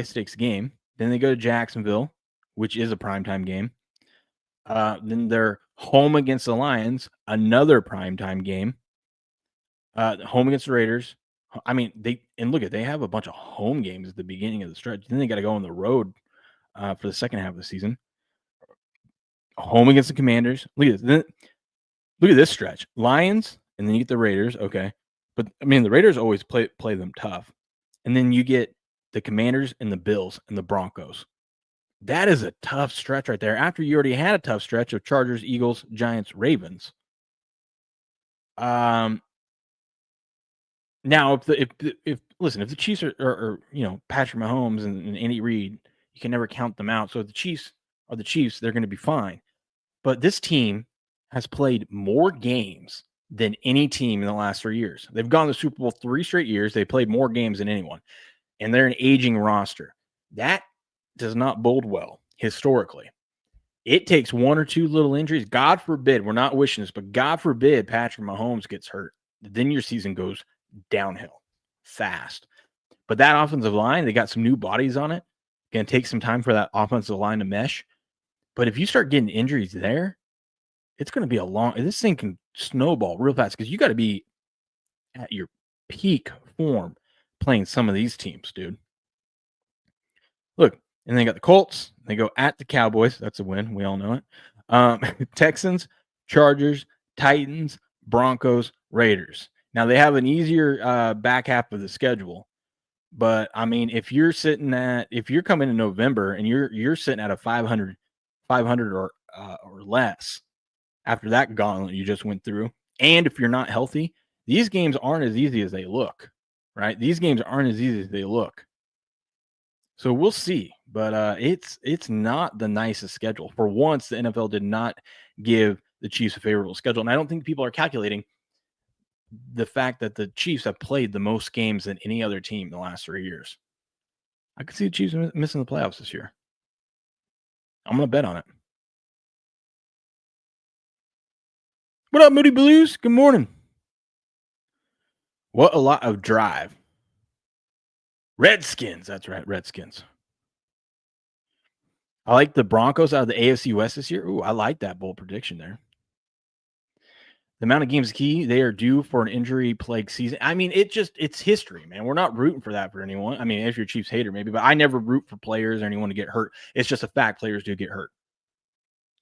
stakes game. Then they go to Jacksonville, which is a primetime game. Then they're home against the Lions, another primetime game. Home against the Raiders. I mean, they have a bunch of home games at the beginning of the stretch. Then they got to go on the road for the second half of the season. Home against the Commanders. Look at this stretch. Lions, and then you get the Raiders. Okay, but I mean, the Raiders always play them tough, and then you get the Commanders and the Bills and the Broncos. That is a tough stretch right there. After you already had a tough stretch of Chargers, Eagles, Giants, Ravens. Now, if the Chiefs are Patrick Mahomes and Andy Reid, you can never count them out. So if the Chiefs are the Chiefs, they're going to be fine. But this team has played more games than any team in the last 3 years. They've gone to the Super Bowl 3 straight years. They played more games than anyone, and they're an aging roster. That does not bode well historically. It takes one or two little injuries. God forbid, we're not wishing this, but God forbid Patrick Mahomes gets hurt. Then your season goes downhill fast. But that offensive line, they got some new bodies on it. Going to take some time for that offensive line to mesh. But if you start getting injuries there, it's going to be this thing can snowball real fast because you got to be at your peak form playing some of these teams, dude. Look, and they got the Colts. They go at the Cowboys. That's a win. We all know it. Texans, Chargers, Titans, Broncos, Raiders. Now they have an easier back half of the schedule. But I mean, if you're coming in November and you're sitting at a 500 or less after that gauntlet you just went through, and if you're not healthy, these games aren't as easy as they look, right? These games aren't as easy as they look. So we'll see, but it's not the nicest schedule. For once, the NFL did not give the Chiefs a favorable schedule, and I don't think people are calculating the fact that the Chiefs have played the most games than any other team in the last 3 years. I could see the Chiefs missing the playoffs this year. I'm going to bet on it. What up, Moody Blues? Good morning. What a lot of drive. Redskins. That's right, Redskins. I like the Broncos out of the AFC West this year. Ooh, I like that bold prediction there. The amount of games key, they are due for an injury-plagued season. I mean, it's history, man. We're not rooting for that for anyone. I mean, if you're a Chiefs hater, maybe, but I never root for players or anyone to get hurt. It's just a fact players do get hurt.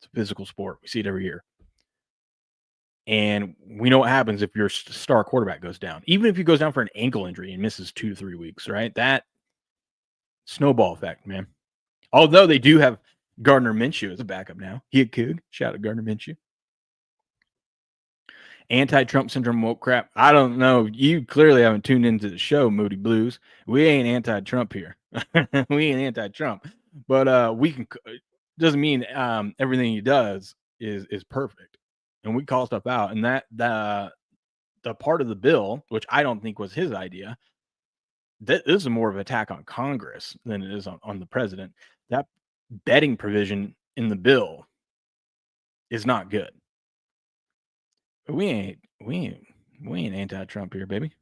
It's a physical sport. We see it every year. And we know what happens if your star quarterback goes down. Even if he goes down for an ankle injury and misses 2 to 3 weeks, right? That snowball effect, man. Although they do have Gardner Minshew as a backup now. He a Coug. Shout out Gardner Minshew. Anti-Trump syndrome woke crap. I don't know. You clearly haven't tuned into the show, Moody Blues. We ain't anti-Trump here. We ain't anti-Trump. But we can doesn't mean everything he does is perfect. And we call stuff out. And that the part of the bill, which I don't think was his idea, this is more of an attack on Congress than it is on the president. That betting provision in the bill is not good. But we ain't anti-Trump here, baby.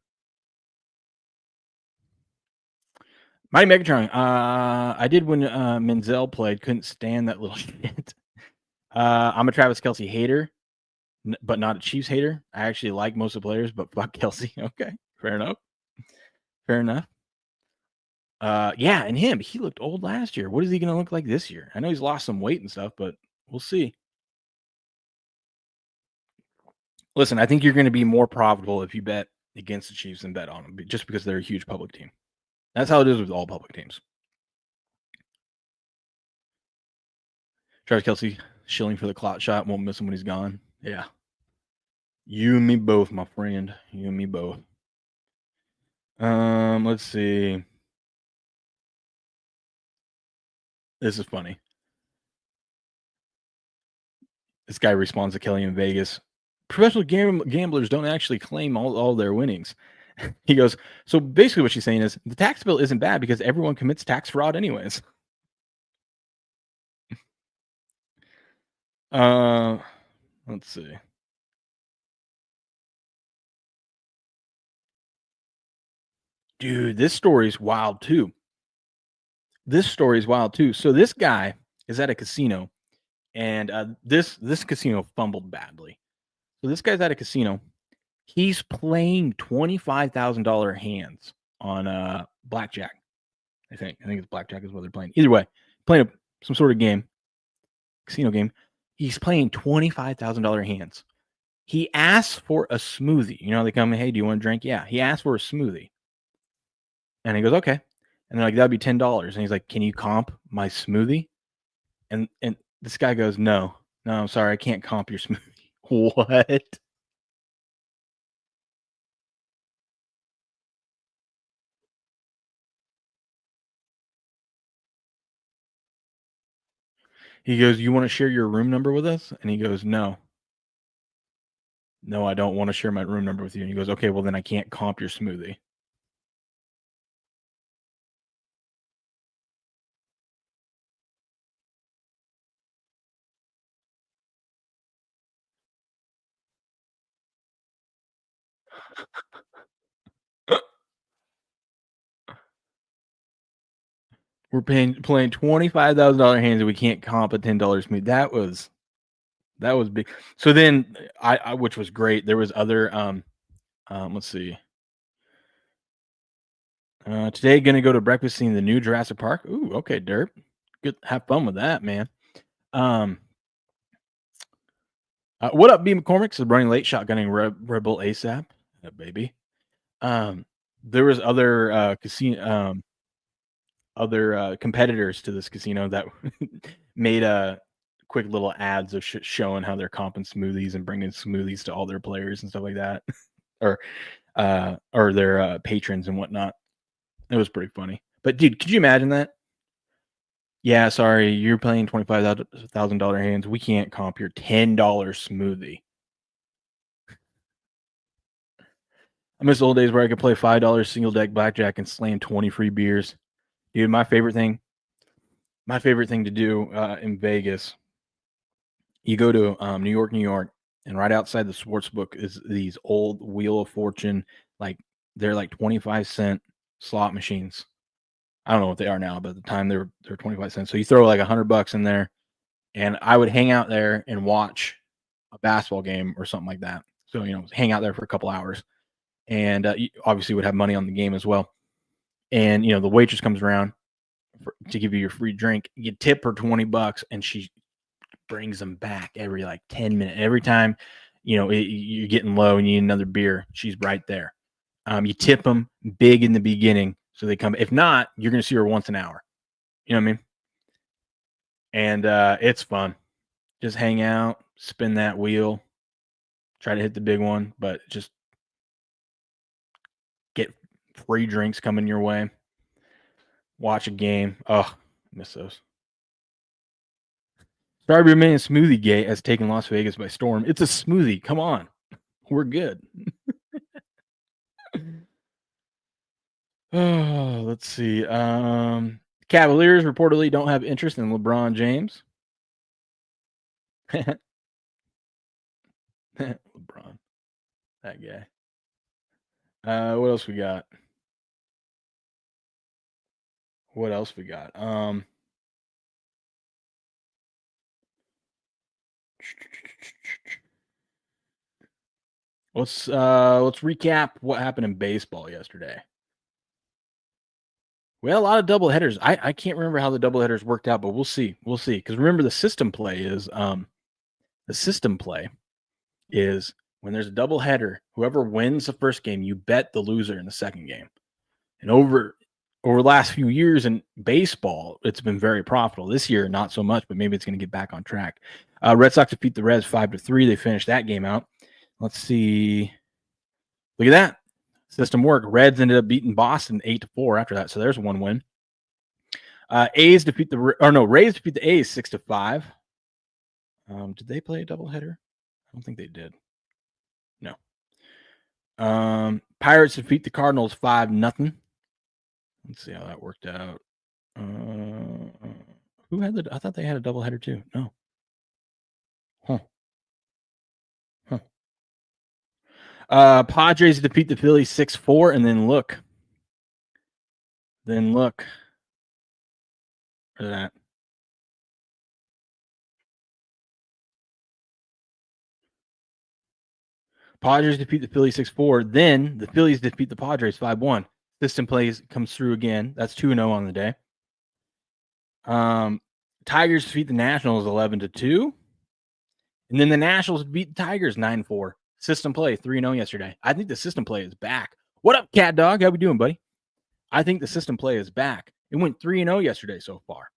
Mighty Megatron, I did when Menzel played. Couldn't stand that little shit. I'm a Travis Kelce hater, but not a Chiefs hater. I actually like most of the players, but fuck Kelce. Okay, fair enough. Fair enough. Yeah, and he looked old last year. What is he going to look like this year? I know he's lost some weight and stuff, but we'll see. Listen, I think you're going to be more profitable if you bet against the Chiefs than bet on them, just because they're a huge public team. That's how it is with all public teams. Travis Kelce shilling for the clout shot. Won't miss him when he's gone. Yeah. You and me both, my friend. You and me both. Let's see. This is funny. This guy responds to Kelly in Vegas. Professional gamblers don't actually claim all their winnings. He goes, so basically what she's saying is the tax bill isn't bad because everyone commits tax fraud anyways. Let's see. Dude, this story is wild too. So this guy is at a casino, and this casino fumbled badly. So this guy's at a casino. He's playing $25,000 hands on blackjack. I think it's blackjack is what they're playing. Either way, playing some sort of game, casino game. He's playing $25,000 hands. He asks for a smoothie. You know, they come, hey, do you want a drink? Yeah. He asked for a smoothie. And he goes, okay. And they're like, that'd be $10. And he's like, can you comp my smoothie? And this guy goes, no, I'm sorry, I can't comp your smoothie. What? He goes, you want to share your room number with us? And he goes, no, I don't want to share my room number with you. And he goes, okay, well, then I can't comp your smoothie. We're playing $25,000 hands and we can't comp a $10 smoothie. That was big. So then I which was great. There was other let's see. Today gonna go to breakfast seeing the new Jurassic Park. Ooh, okay, Derp. Good, have fun with that, man. What up, B McCormick? So running late, shotgunning Red Bull ASAP, yeah, baby. There was other casino, other competitors to this casino that made quick little ads of showing how they're comping smoothies and bringing smoothies to all their players and stuff like that, or their patrons and whatnot. It was pretty funny. But dude, could you imagine that? Yeah, sorry, you're playing $25,000 hands. We can't comp your $10 smoothie. I miss the old days where I could play $5 single deck blackjack and slam 20 free beers. Dude, my favorite thing to do in Vegas, you go to New York, and right outside the sports book is these old Wheel of Fortune, like they're like 25-cent slot machines. I don't know what they are now, but at the time they're 25 cents. So you throw like $100 in there, and I would hang out there and watch a basketball game or something like that. So, hang out there for a couple hours, and you obviously would have money on the game as well. And, the waitress comes around to give you your free drink. You tip her $20 and she brings them back every like 10 minutes. Every time, you're getting low and you need another beer, she's right there. You tip them big in the beginning so they come. If not, you're going to see her once an hour. You know what I mean? And it's fun. Just hang out, spin that wheel, try to hit the big one, but just get free drinks coming your way. Watch a game. Oh, miss those. Strawberry Man Smoothie Gate has taken Las Vegas by storm. It's a smoothie. Come on. We're good. Oh, let's see. Cavaliers reportedly don't have interest in LeBron James. LeBron. That guy. What else we got? Let's recap what happened in baseball yesterday. We had a lot of double headers. I can't remember how the double headers worked out, but we'll see. Because remember, the system play is when there's a double header, whoever wins the first game, you bet the loser in the second game. And over the last few years in baseball, it's been very profitable. This year, not so much, but maybe it's going to get back on track. Red Sox defeat the Reds 5-3. They finished that game out. Let's see. Look at that. System work. Reds ended up beating Boston 8-4 after that. So there's one win. Rays defeat the A's 6-5. Did they play a doubleheader? I don't think they did. No. Pirates defeat the Cardinals 5-0. Let's see how that worked out. Who had I thought they had a doubleheader too. No. Huh. Padres defeat the Phillies 6-4, and then look. Look at that. Padres defeat the Phillies 6-4. Then the Phillies defeat the Padres 5-1. System plays comes through again. That's 2-0 on the day. Tigers defeat the Nationals 11-2. And then the Nationals beat the Tigers 9-4. System play 3-0 yesterday. I think the system play is back. What up, Cat Dog? How we doing, buddy? I think the system play is back. It went 3-0 yesterday so far.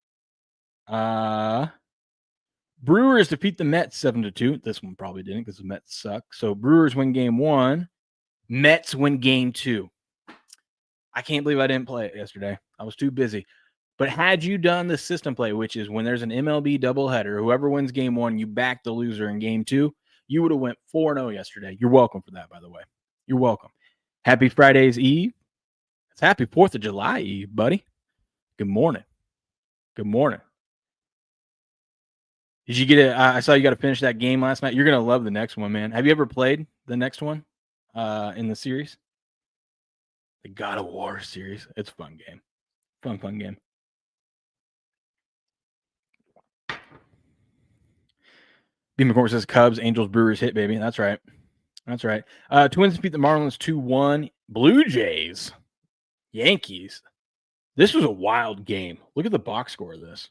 Brewers defeat the Mets 7-2. This one probably didn't because the Mets suck. So Brewers win game 1. Mets win game 2. I can't believe I didn't play it yesterday. I was too busy. But had you done the system play, which is when there's an MLB doubleheader, whoever wins game 1, you back the loser in game 2, you would have went 4-0 yesterday. You're welcome for that, by the way. You're welcome. Happy Friday's Eve. It's happy 4th of July Eve, buddy. Good morning. Good morning. Did you get it? I saw you got to finish that game last night. You're going to love the next one, man. Have you ever played the next one? in the series. The God of War series. It's a fun game. Fun game. B. McCormick says Cubs, Angels, Brewers hit, baby. That's right. That's right. Twins beat the Marlins 2-1. Blue Jays, Yankees. This was a wild game. Look at the box score of this.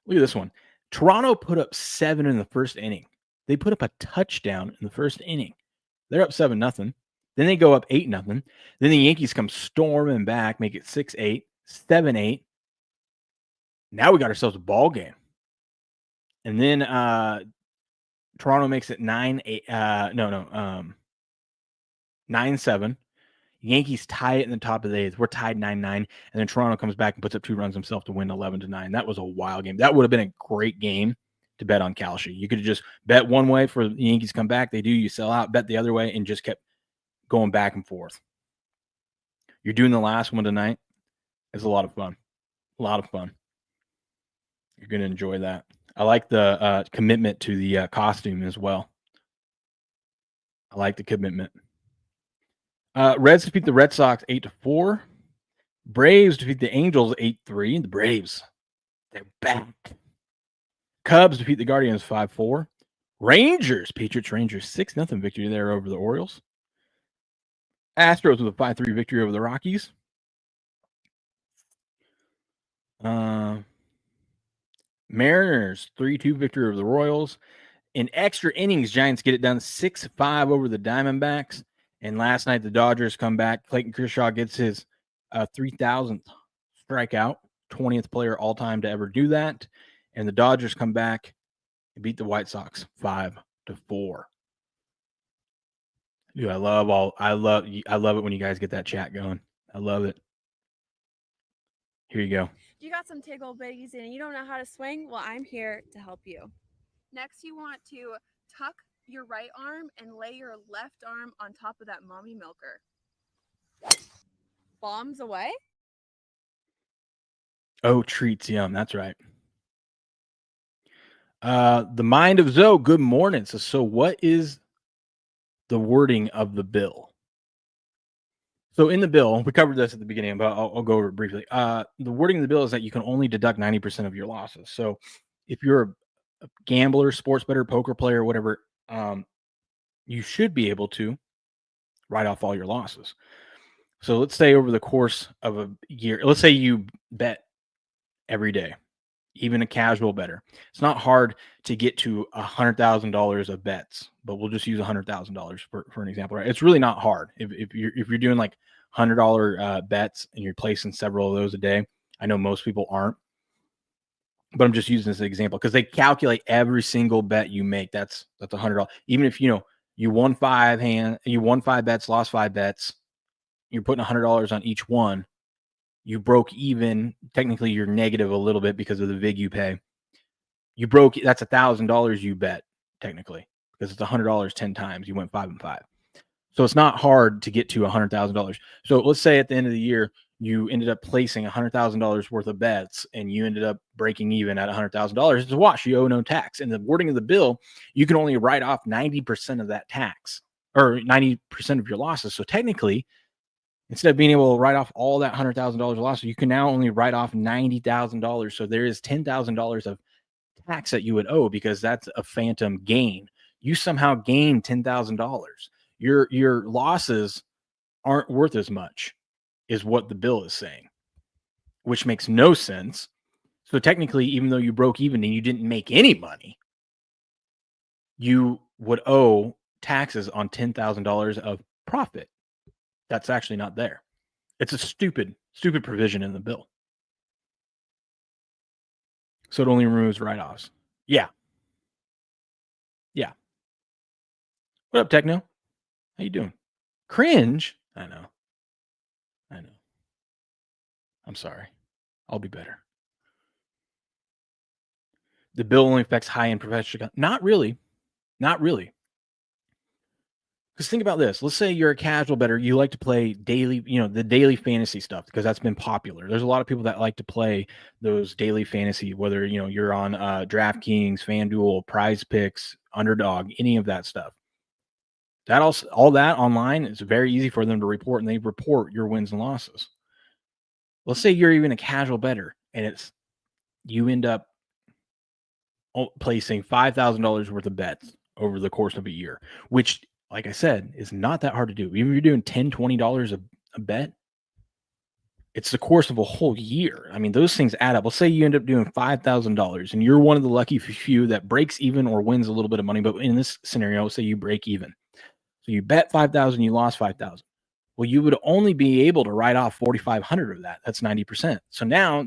Look at this one. Toronto put up 7 in the first inning. They put up a touchdown in the first inning. They're up 7-0. Then they go up 8-0. Then the Yankees come storming back, make it 6-8, 7-8. Now we got ourselves a ball game. And then Toronto makes it 9-7. Yankees tie it in the top of the 8th. We're tied 9-9. And then Toronto comes back and puts up 2 runs himself to win 11-9. That was a wild game. That would have been a great game to bet on Kalshi. You could have just bet one way for the Yankees to come back. They do. You sell out, bet the other way, and just kept going back and forth. You're doing the last one tonight. It's a lot of fun. A lot of fun. You're going to enjoy that. I like the commitment to the costume as well. I like the commitment. Reds defeat the Red Sox 8-4. Braves defeat the Angels 8-3. The Braves, they're back. Cubs defeat the Guardians 5-4. Patriots Rangers 6-0 victory there over the Orioles. Astros with a 5-3 victory over the Rockies. Mariners 3-2 victory over the Royals. In extra innings, Giants get it done 6-5 over the Diamondbacks. And last night, the Dodgers come back. Clayton Kershaw gets his 3,000th strikeout, 20th player all-time to ever do that. And the Dodgers come back and beat the White Sox 5-4. Dude, I love it when you guys get that chat going. I love it. Here you go. You got some tickle bitties and you don't know how to swing? Well, I'm here to help you. Next, you want to tuck your right arm and lay your left arm on top of that mommy milker. Bombs away? Oh, treats, yum. That's right. The Mind of Zoe, good morning. So what is the wording of the bill? So in the bill, we covered this at the beginning, but I'll go over it briefly. The wording of the bill is that you can only deduct 90% of your losses. So if you're a gambler, sports bettor, poker player, whatever, you should be able to write off all your losses. So let's say over the course of a year, let's say you bet every day, even a casual bettor. It's not hard to get to $100,000 of bets, but we'll just use $100,000 for an example. Right? It's really not hard. If you're doing like $100 bets and you're placing several of those a day, I know most people aren't, but I'm just using this as an example because they calculate every single bet you make. That's $100. Even if you won 5 bets, lost 5 bets, you're putting $100 on each one. You broke even. Technically, you're negative a little bit because of the vig you pay. You broke. That's $1,000 you bet technically because it's $100 10 times. You went 5 and 5. So it's not hard to get to $100,000. So let's say at the end of the year, you ended up placing $100,000 worth of bets and you ended up breaking even at $100,000. It's a wash. You owe no tax. And the wording of the bill, you can only write off 90% of that tax or 90% of your losses. So technically, instead of being able to write off all that $100,000 losses, you can now only write off $90,000. So there is $10,000 of tax that you would owe because that's a phantom gain. You somehow gained $10,000. Your losses aren't worth as much, is what the bill is saying, which makes no sense. So technically, even though you broke even and you didn't make any money, you would owe taxes on $10,000 of profit. That's actually not there. It's a stupid provision in the bill. So it only removes write-offs. Yeah. What up, Techno? How you doing? Cringe? I know. I'm sorry. I'll be better. The bill only affects high-end professional. Not really. Because think about this. Let's say you're a casual bettor. You like to play daily, the daily fantasy stuff because that's been popular. There's a lot of people that like to play those daily fantasy, whether, you're on DraftKings, FanDuel, Prize Picks, Underdog, any of that stuff. That also, all that online is very easy for them to report, and they report your wins and losses. Let's say you're even a casual bettor, and you end up placing $5,000 worth of bets over the course of a year, which, like I said, is not that hard to do. Even if you're doing $10, $20 a bet, it's the course of a whole year. I mean, those things add up. Let's say you end up doing $5,000 and you're one of the lucky few that breaks even or wins a little bit of money. But in this scenario, let's say you break even. So you bet 5,000, you lost 5,000. Well, you would only be able to write off 4,500 of that. That's 90%. So now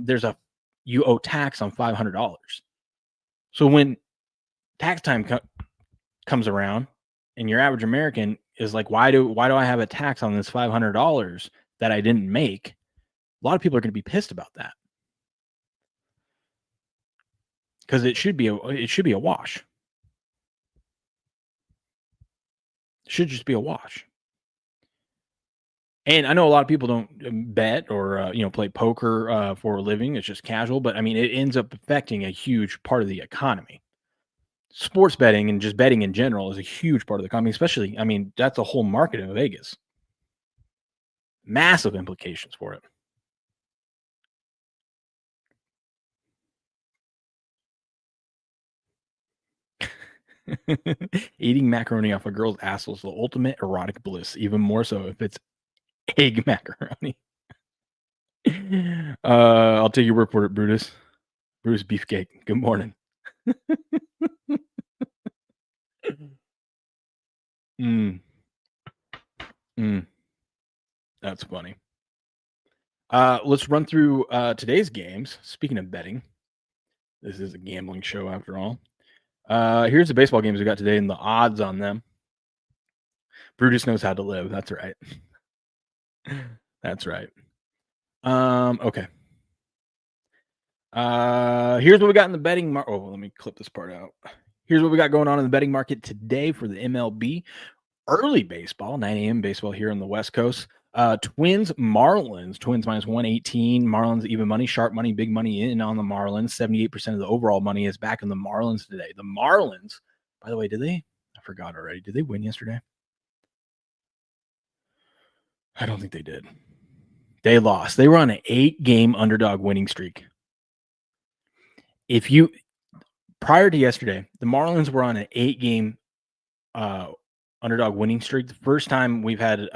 you owe tax on $500. So when tax time comes around and your average American is like, why do I have a tax on this $500 that I didn't make? A lot of people are going to be pissed about that because it should be a wash. It should just be a wash. And I know a lot of people don't bet or play poker for a living. It's just casual, but I mean, it ends up affecting a huge part of the economy. Sports betting and just betting in general is a huge part of the economy, especially, I mean, that's the whole market of Vegas. Massive implications for it. Eating macaroni off a girl's asshole is the ultimate erotic bliss, even more so if it's egg macaroni. I'll take your word for it, Brutus. Brutus Beefcake. Good morning. That's funny. Let's run through today's games. Speaking of betting, this is a gambling show after all. Here's the baseball games we got today and the odds on them. Brutus knows how to live. That's right. That's right. Okay. Here's what we got in the betting market. Oh, let me clip this part out. Here's what we got going on in the betting market today for the MLB. Early baseball, 9 a.m. baseball here on the West Coast. Twins, Marlins. Twins minus 118. Marlins even money, sharp money, big money in on the Marlins. 78% of the overall money is back in the Marlins today. The Marlins, by the way, I forgot already. Did they win yesterday? I don't think they did. They lost. They were on an 8-game underdog winning streak. Prior to yesterday, the Marlins were on an 8-game underdog winning streak. The first time we've had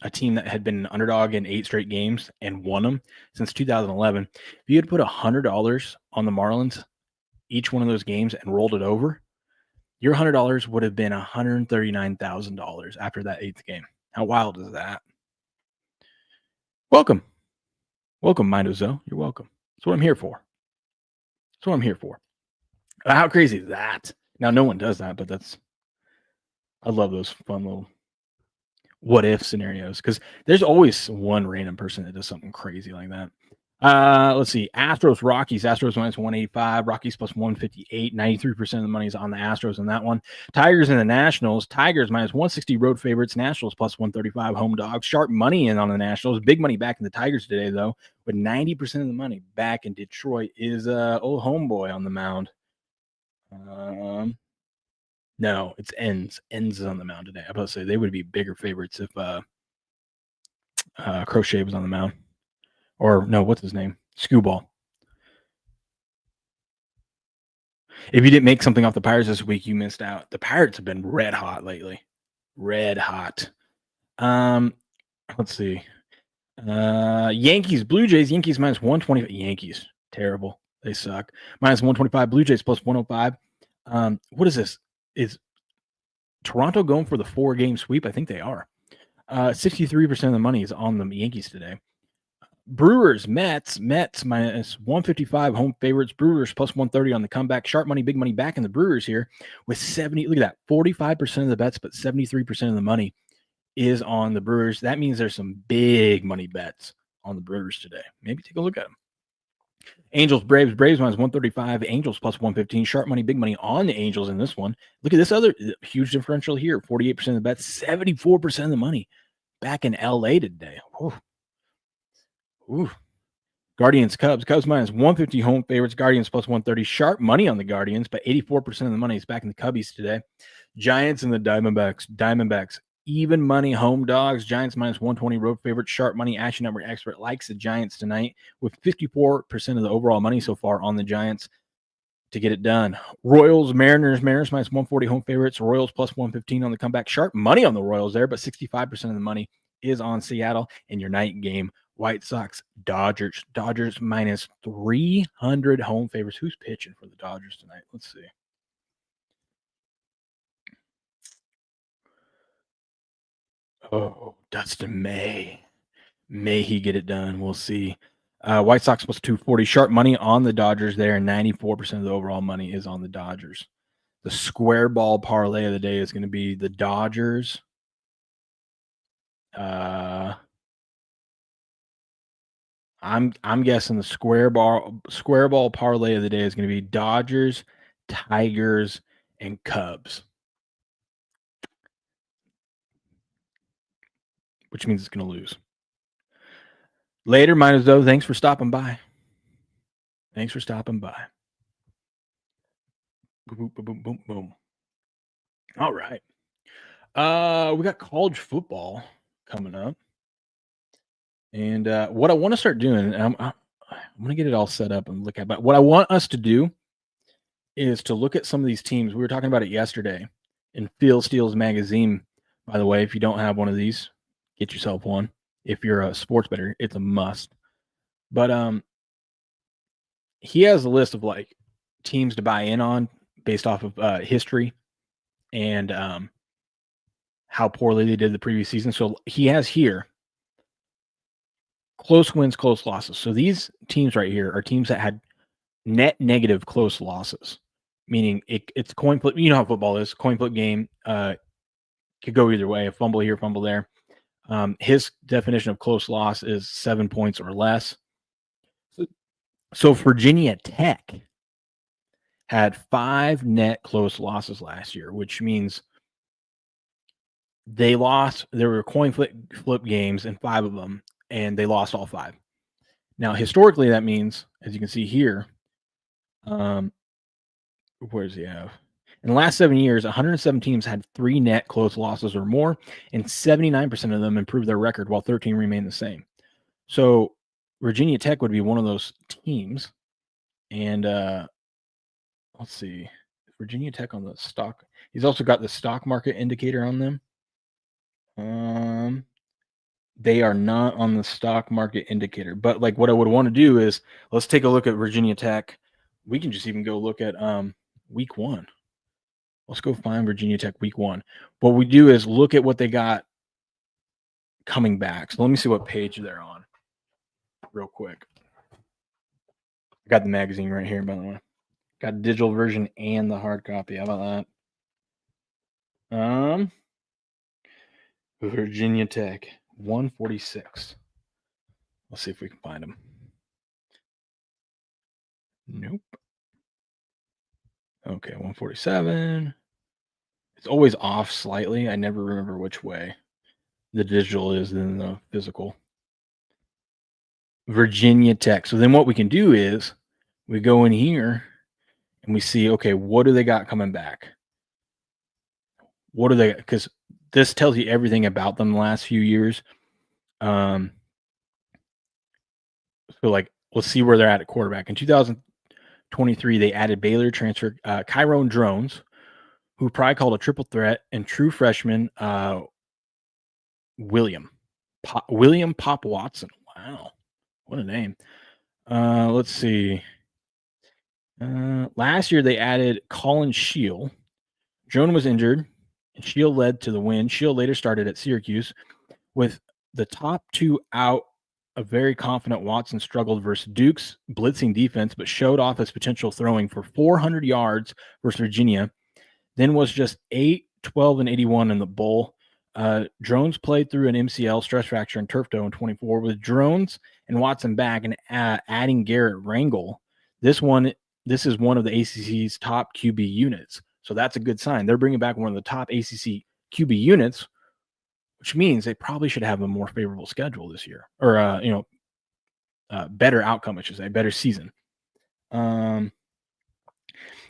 a team that had been an underdog in 8 straight games and won them since 2011. If you had put $100 on the Marlins each one of those games and rolled it over, your $100 would have been $139,000 after that 8th game. How wild is that? Welcome, Mindozo. You're welcome. That's what I'm here for. How crazy is that? Now, no one does that, but I love those fun little what if scenarios because there's always one random person that does something crazy like that. Let's see. Astros, Rockies. Astros minus 185. Rockies plus 158. 93% of the money is on the Astros in that one. Tigers and the Nationals. Tigers minus 160 road favorites. Nationals plus 135 home dogs. Sharp money in on the Nationals. Big money back in the Tigers today, though, with 90% of the money back in Detroit is old homeboy on the mound. No, it's Ends. Ends is on the mound today. I was about to say they would be bigger favorites if Crochet was on the mound. Or no, what's his name? Skewball. If you didn't make something off the Pirates this week, you missed out. The Pirates have been red hot lately. Red hot. Let's see. Yankees, Blue Jays. Yankees minus 125. Yankees, terrible. They suck. Minus 125. Blue Jays plus 105. What is this? Is Toronto going for the 4-game sweep? I think they are. 63% of the money is on the Yankees today. Brewers, Mets minus 155 home favorites. Brewers plus 130 on the comeback. Sharp money, big money back in the Brewers here with 70. Look at that. 45% of the bets, but 73% of the money is on the Brewers. That means there's some big money bets on the Brewers today. Maybe take a look at them. Angels, Braves minus 135. Angels plus 115. Sharp money, big money on the Angels in this one. Look at this other huge differential here. 48% of the bets, 74% of the money back in LA today. Ooh. Guardians, Cubs. Cubs minus 150 home favorites. Guardians plus 130. Sharp money on the Guardians, but 84% of the money is back in the Cubbies today. Giants and the Diamondbacks. Diamondbacks, even money home dogs. Giants minus 120 road favorite. Sharp money. Action Network expert likes the Giants tonight with 54% of the overall money so far on the Giants to get it done. Royals, Mariners. Mariners minus 140 home favorites. Royals plus 115 on the comeback. Sharp money on the Royals there, but 65% of the money is on Seattle. In your night game, White Sox, Dodgers. Dodgers minus 300 home favorites. Who's pitching for the Dodgers tonight? Let's see. Oh, Dustin May. May he get it done? We'll see. White Sox plus 240. Sharp money on the Dodgers there, and 94% of the overall money is on the Dodgers. The square ball parlay of the day is going to be the Dodgers. I'm guessing the square ball parlay of the day is going to be Dodgers, Tigers, and Cubs, which means it's going to lose. Later, minus though. Thanks for stopping by. Thanks for stopping by. Boom, boom, boom, boom, boom. All right. We got college football coming up. And what I want to start doing, and I'm going to get it all set up and look at, but what I want us to do is to look at some of these teams. We were talking about it yesterday in Phil Steele's magazine. By the way, if you don't have one of these, get yourself one. If you're a sports bettor, it's a must. But he has a list of like teams to buy in on based off of history and how poorly they did the previous season. So he has here close wins, close losses. So these teams right here are teams that had net negative close losses, meaning it's coin flip. You know how football is, coin flip game. Could go either way, a fumble here, fumble there. His definition of close loss is 7 points or less. So Virginia Tech had 5 net close losses last year, which means they lost. There were coin flip games in 5 of them, and they lost all 5. Now, historically, that means, as you can see here, where does he have? In the last 7 years, 107 teams had 3 net close losses or more, and 79% of them improved their record, while 13 remained the same. So Virginia Tech would be one of those teams. And let's see, Virginia Tech on the stock. He's also got the stock market indicator on them. They are not on the stock market indicator, but like what I would want to do is let's take a look at Virginia Tech. We can just even go look at week 1. Let's go find Virginia Tech week 1. What we do is look at what they got coming back. So let me see what page they're on real quick. I got the magazine right here, by the way. Got a digital version and the hard copy. How about that? Virginia Tech 146. Let's see if we can find them. Nope. Okay, 147. It's always off slightly. I never remember which way the digital is than the physical. Virginia Tech. So then what we can do is we go in here and we see, okay, what do they got coming back? What do they, because this tells you everything about them the last few years. So like, let's see where they're at quarterback. In 2023, they added Baylor transfer Kyron Drones, who probably called a triple threat, and true freshman William Pop Watson. Wow, what a name. Let's see. Last year they added Colin Shield. Drone was injured, and Shield led to the win. Shield later started at Syracuse. With the top 2 out, a very confident Watson struggled versus Duke's blitzing defense, but showed off his potential, throwing for 400 yards versus Virginia. Then was just 8, 12, and 81 in the bowl. Drones played through an MCL, stress fracture, and turf toe in 24. With Drones and Watson back and adding Garrett Rangel, this is one of the ACC's top QB units. So that's a good sign. They're bringing back one of the top ACC QB units, which means they probably should have a more favorable schedule this year, or better outcome, I should say, better season.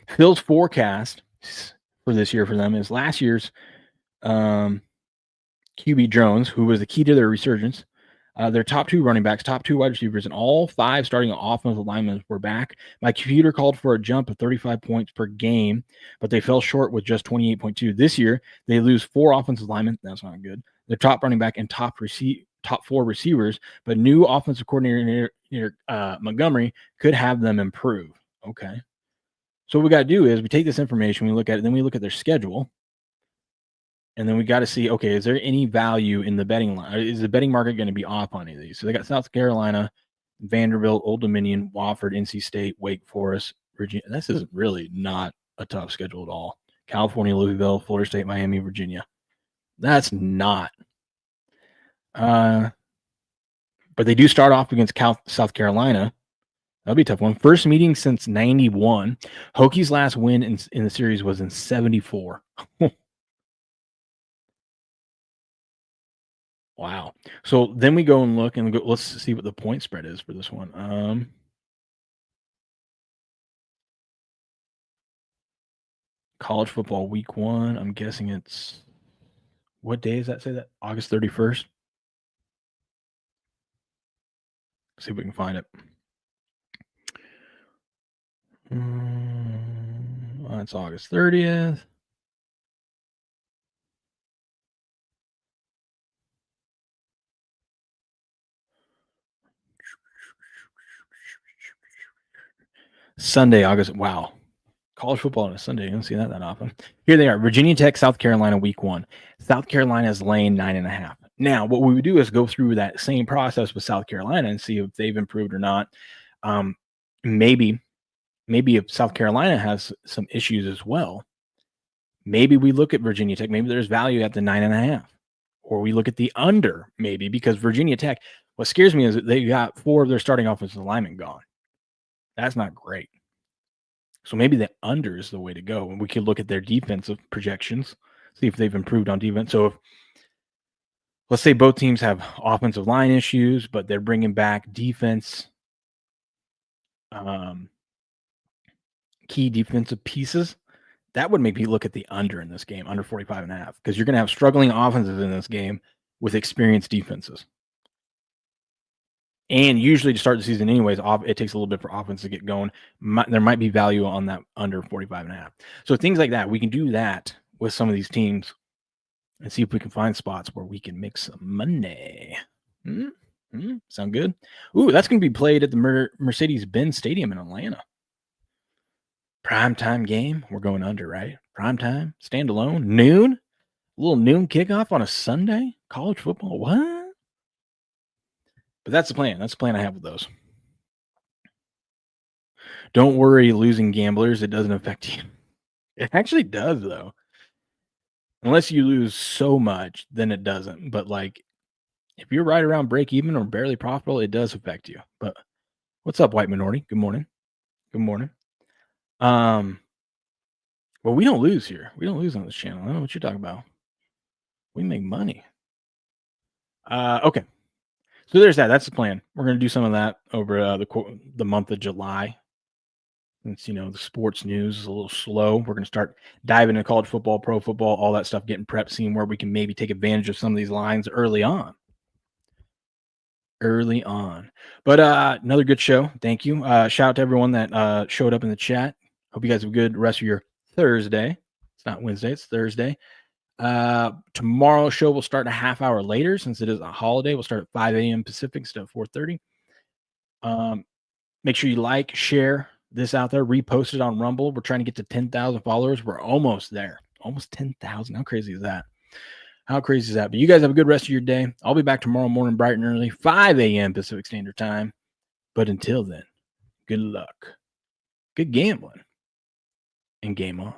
Phil's forecast for this year for them is last year's QB Jones, who was the key to their resurgence. Their top 2 running backs, top 2 wide receivers, and all 5 starting offensive linemen were back. My computer called for a jump of 35 points per game, but they fell short with just 28.2. This year, they lose 4 offensive linemen. That's not good. Their top running back and top 4 receivers, but new offensive coordinator Montgomery could have them improve. Okay. So what we got to do is we take this information, we look at it, then we look at their schedule. And then we got to see, okay, is there any value in the betting line? Is the betting market going to be off on any of these? So they got South Carolina, Vanderbilt, Old Dominion, Wofford, NC State, Wake Forest, Virginia. This is really not a tough schedule at all. California, Louisville, Florida State, Miami, Virginia. That's not. But they do start off against South Carolina. That'll be a tough one. First meeting since 91. Hokies' last win in the series was in 74. Wow. So then we go and look and let's see what the point spread is for this one. College football week 1. I'm guessing it's, what day does that say that? August 31st. See if we can find it. It's August 30th. Sunday, August. Wow. College football on a Sunday. You don't see that often. Here they are. Virginia Tech, South Carolina, week 1. South Carolina is laying 9.5. Now, what we would do is go through that same process with South Carolina and see if they've improved or not. Maybe if South Carolina has some issues as well, maybe we look at Virginia Tech. Maybe there's value at the 9.5. Or we look at the under, maybe, because Virginia Tech, what scares me is that they got 4 of their starting offensive linemen gone. That's not great. So maybe the under is the way to go. And we could look at their defensive projections, see if they've improved on defense. So if, let's say both teams have offensive line issues, but they're bringing back defense, key defensive pieces, that would make me look at the under in this game, under 45.5, because you're going to have struggling offenses in this game with experienced defenses. And usually to start the season anyways, it takes a little bit for offense to get going. There might be value on that under 45.5. So things like that, we can do that with some of these teams and see if we can find spots where we can make some money. Sound good? Ooh, that's going to be played at the Mercedes-Benz Stadium in Atlanta. Primetime game. We're going under, right? Primetime, standalone, noon. A little noon kickoff on a Sunday. College football. What? But that's the plan. That's the plan I have with those. Don't worry, losing gamblers. It doesn't affect you. It actually does, though. Unless you lose so much, then it doesn't. But, like, if you're right around break even or barely profitable, it does affect you. But what's up, white minority? Good morning. Good morning. Well, we don't lose here. We don't lose on this channel. I don't know what you're talking about. We make money. Okay. So there's that. That's the plan. We're going to do some of that over the month of July. Since, the sports news is a little slow, we're going to start diving into college football, pro football, all that stuff, getting prep, seeing where we can maybe take advantage of some of these lines early on. But another good show. Thank you. Shout out to everyone that showed up in the chat. Hope you guys have a good rest of your Thursday. It's not Wednesday, it's Thursday. Tomorrow's show will start a half hour later since it is a holiday. We'll start at 5 a.m. Pacific instead of 4:30. Make sure you like, share this out there, repost it on Rumble. We're trying to get to 10,000 followers. We're almost there. Almost 10,000. How crazy is that? But you guys have a good rest of your day. I'll be back tomorrow morning bright and early, 5 a.m. Pacific Standard Time. But until then, good luck, good gambling, and game on.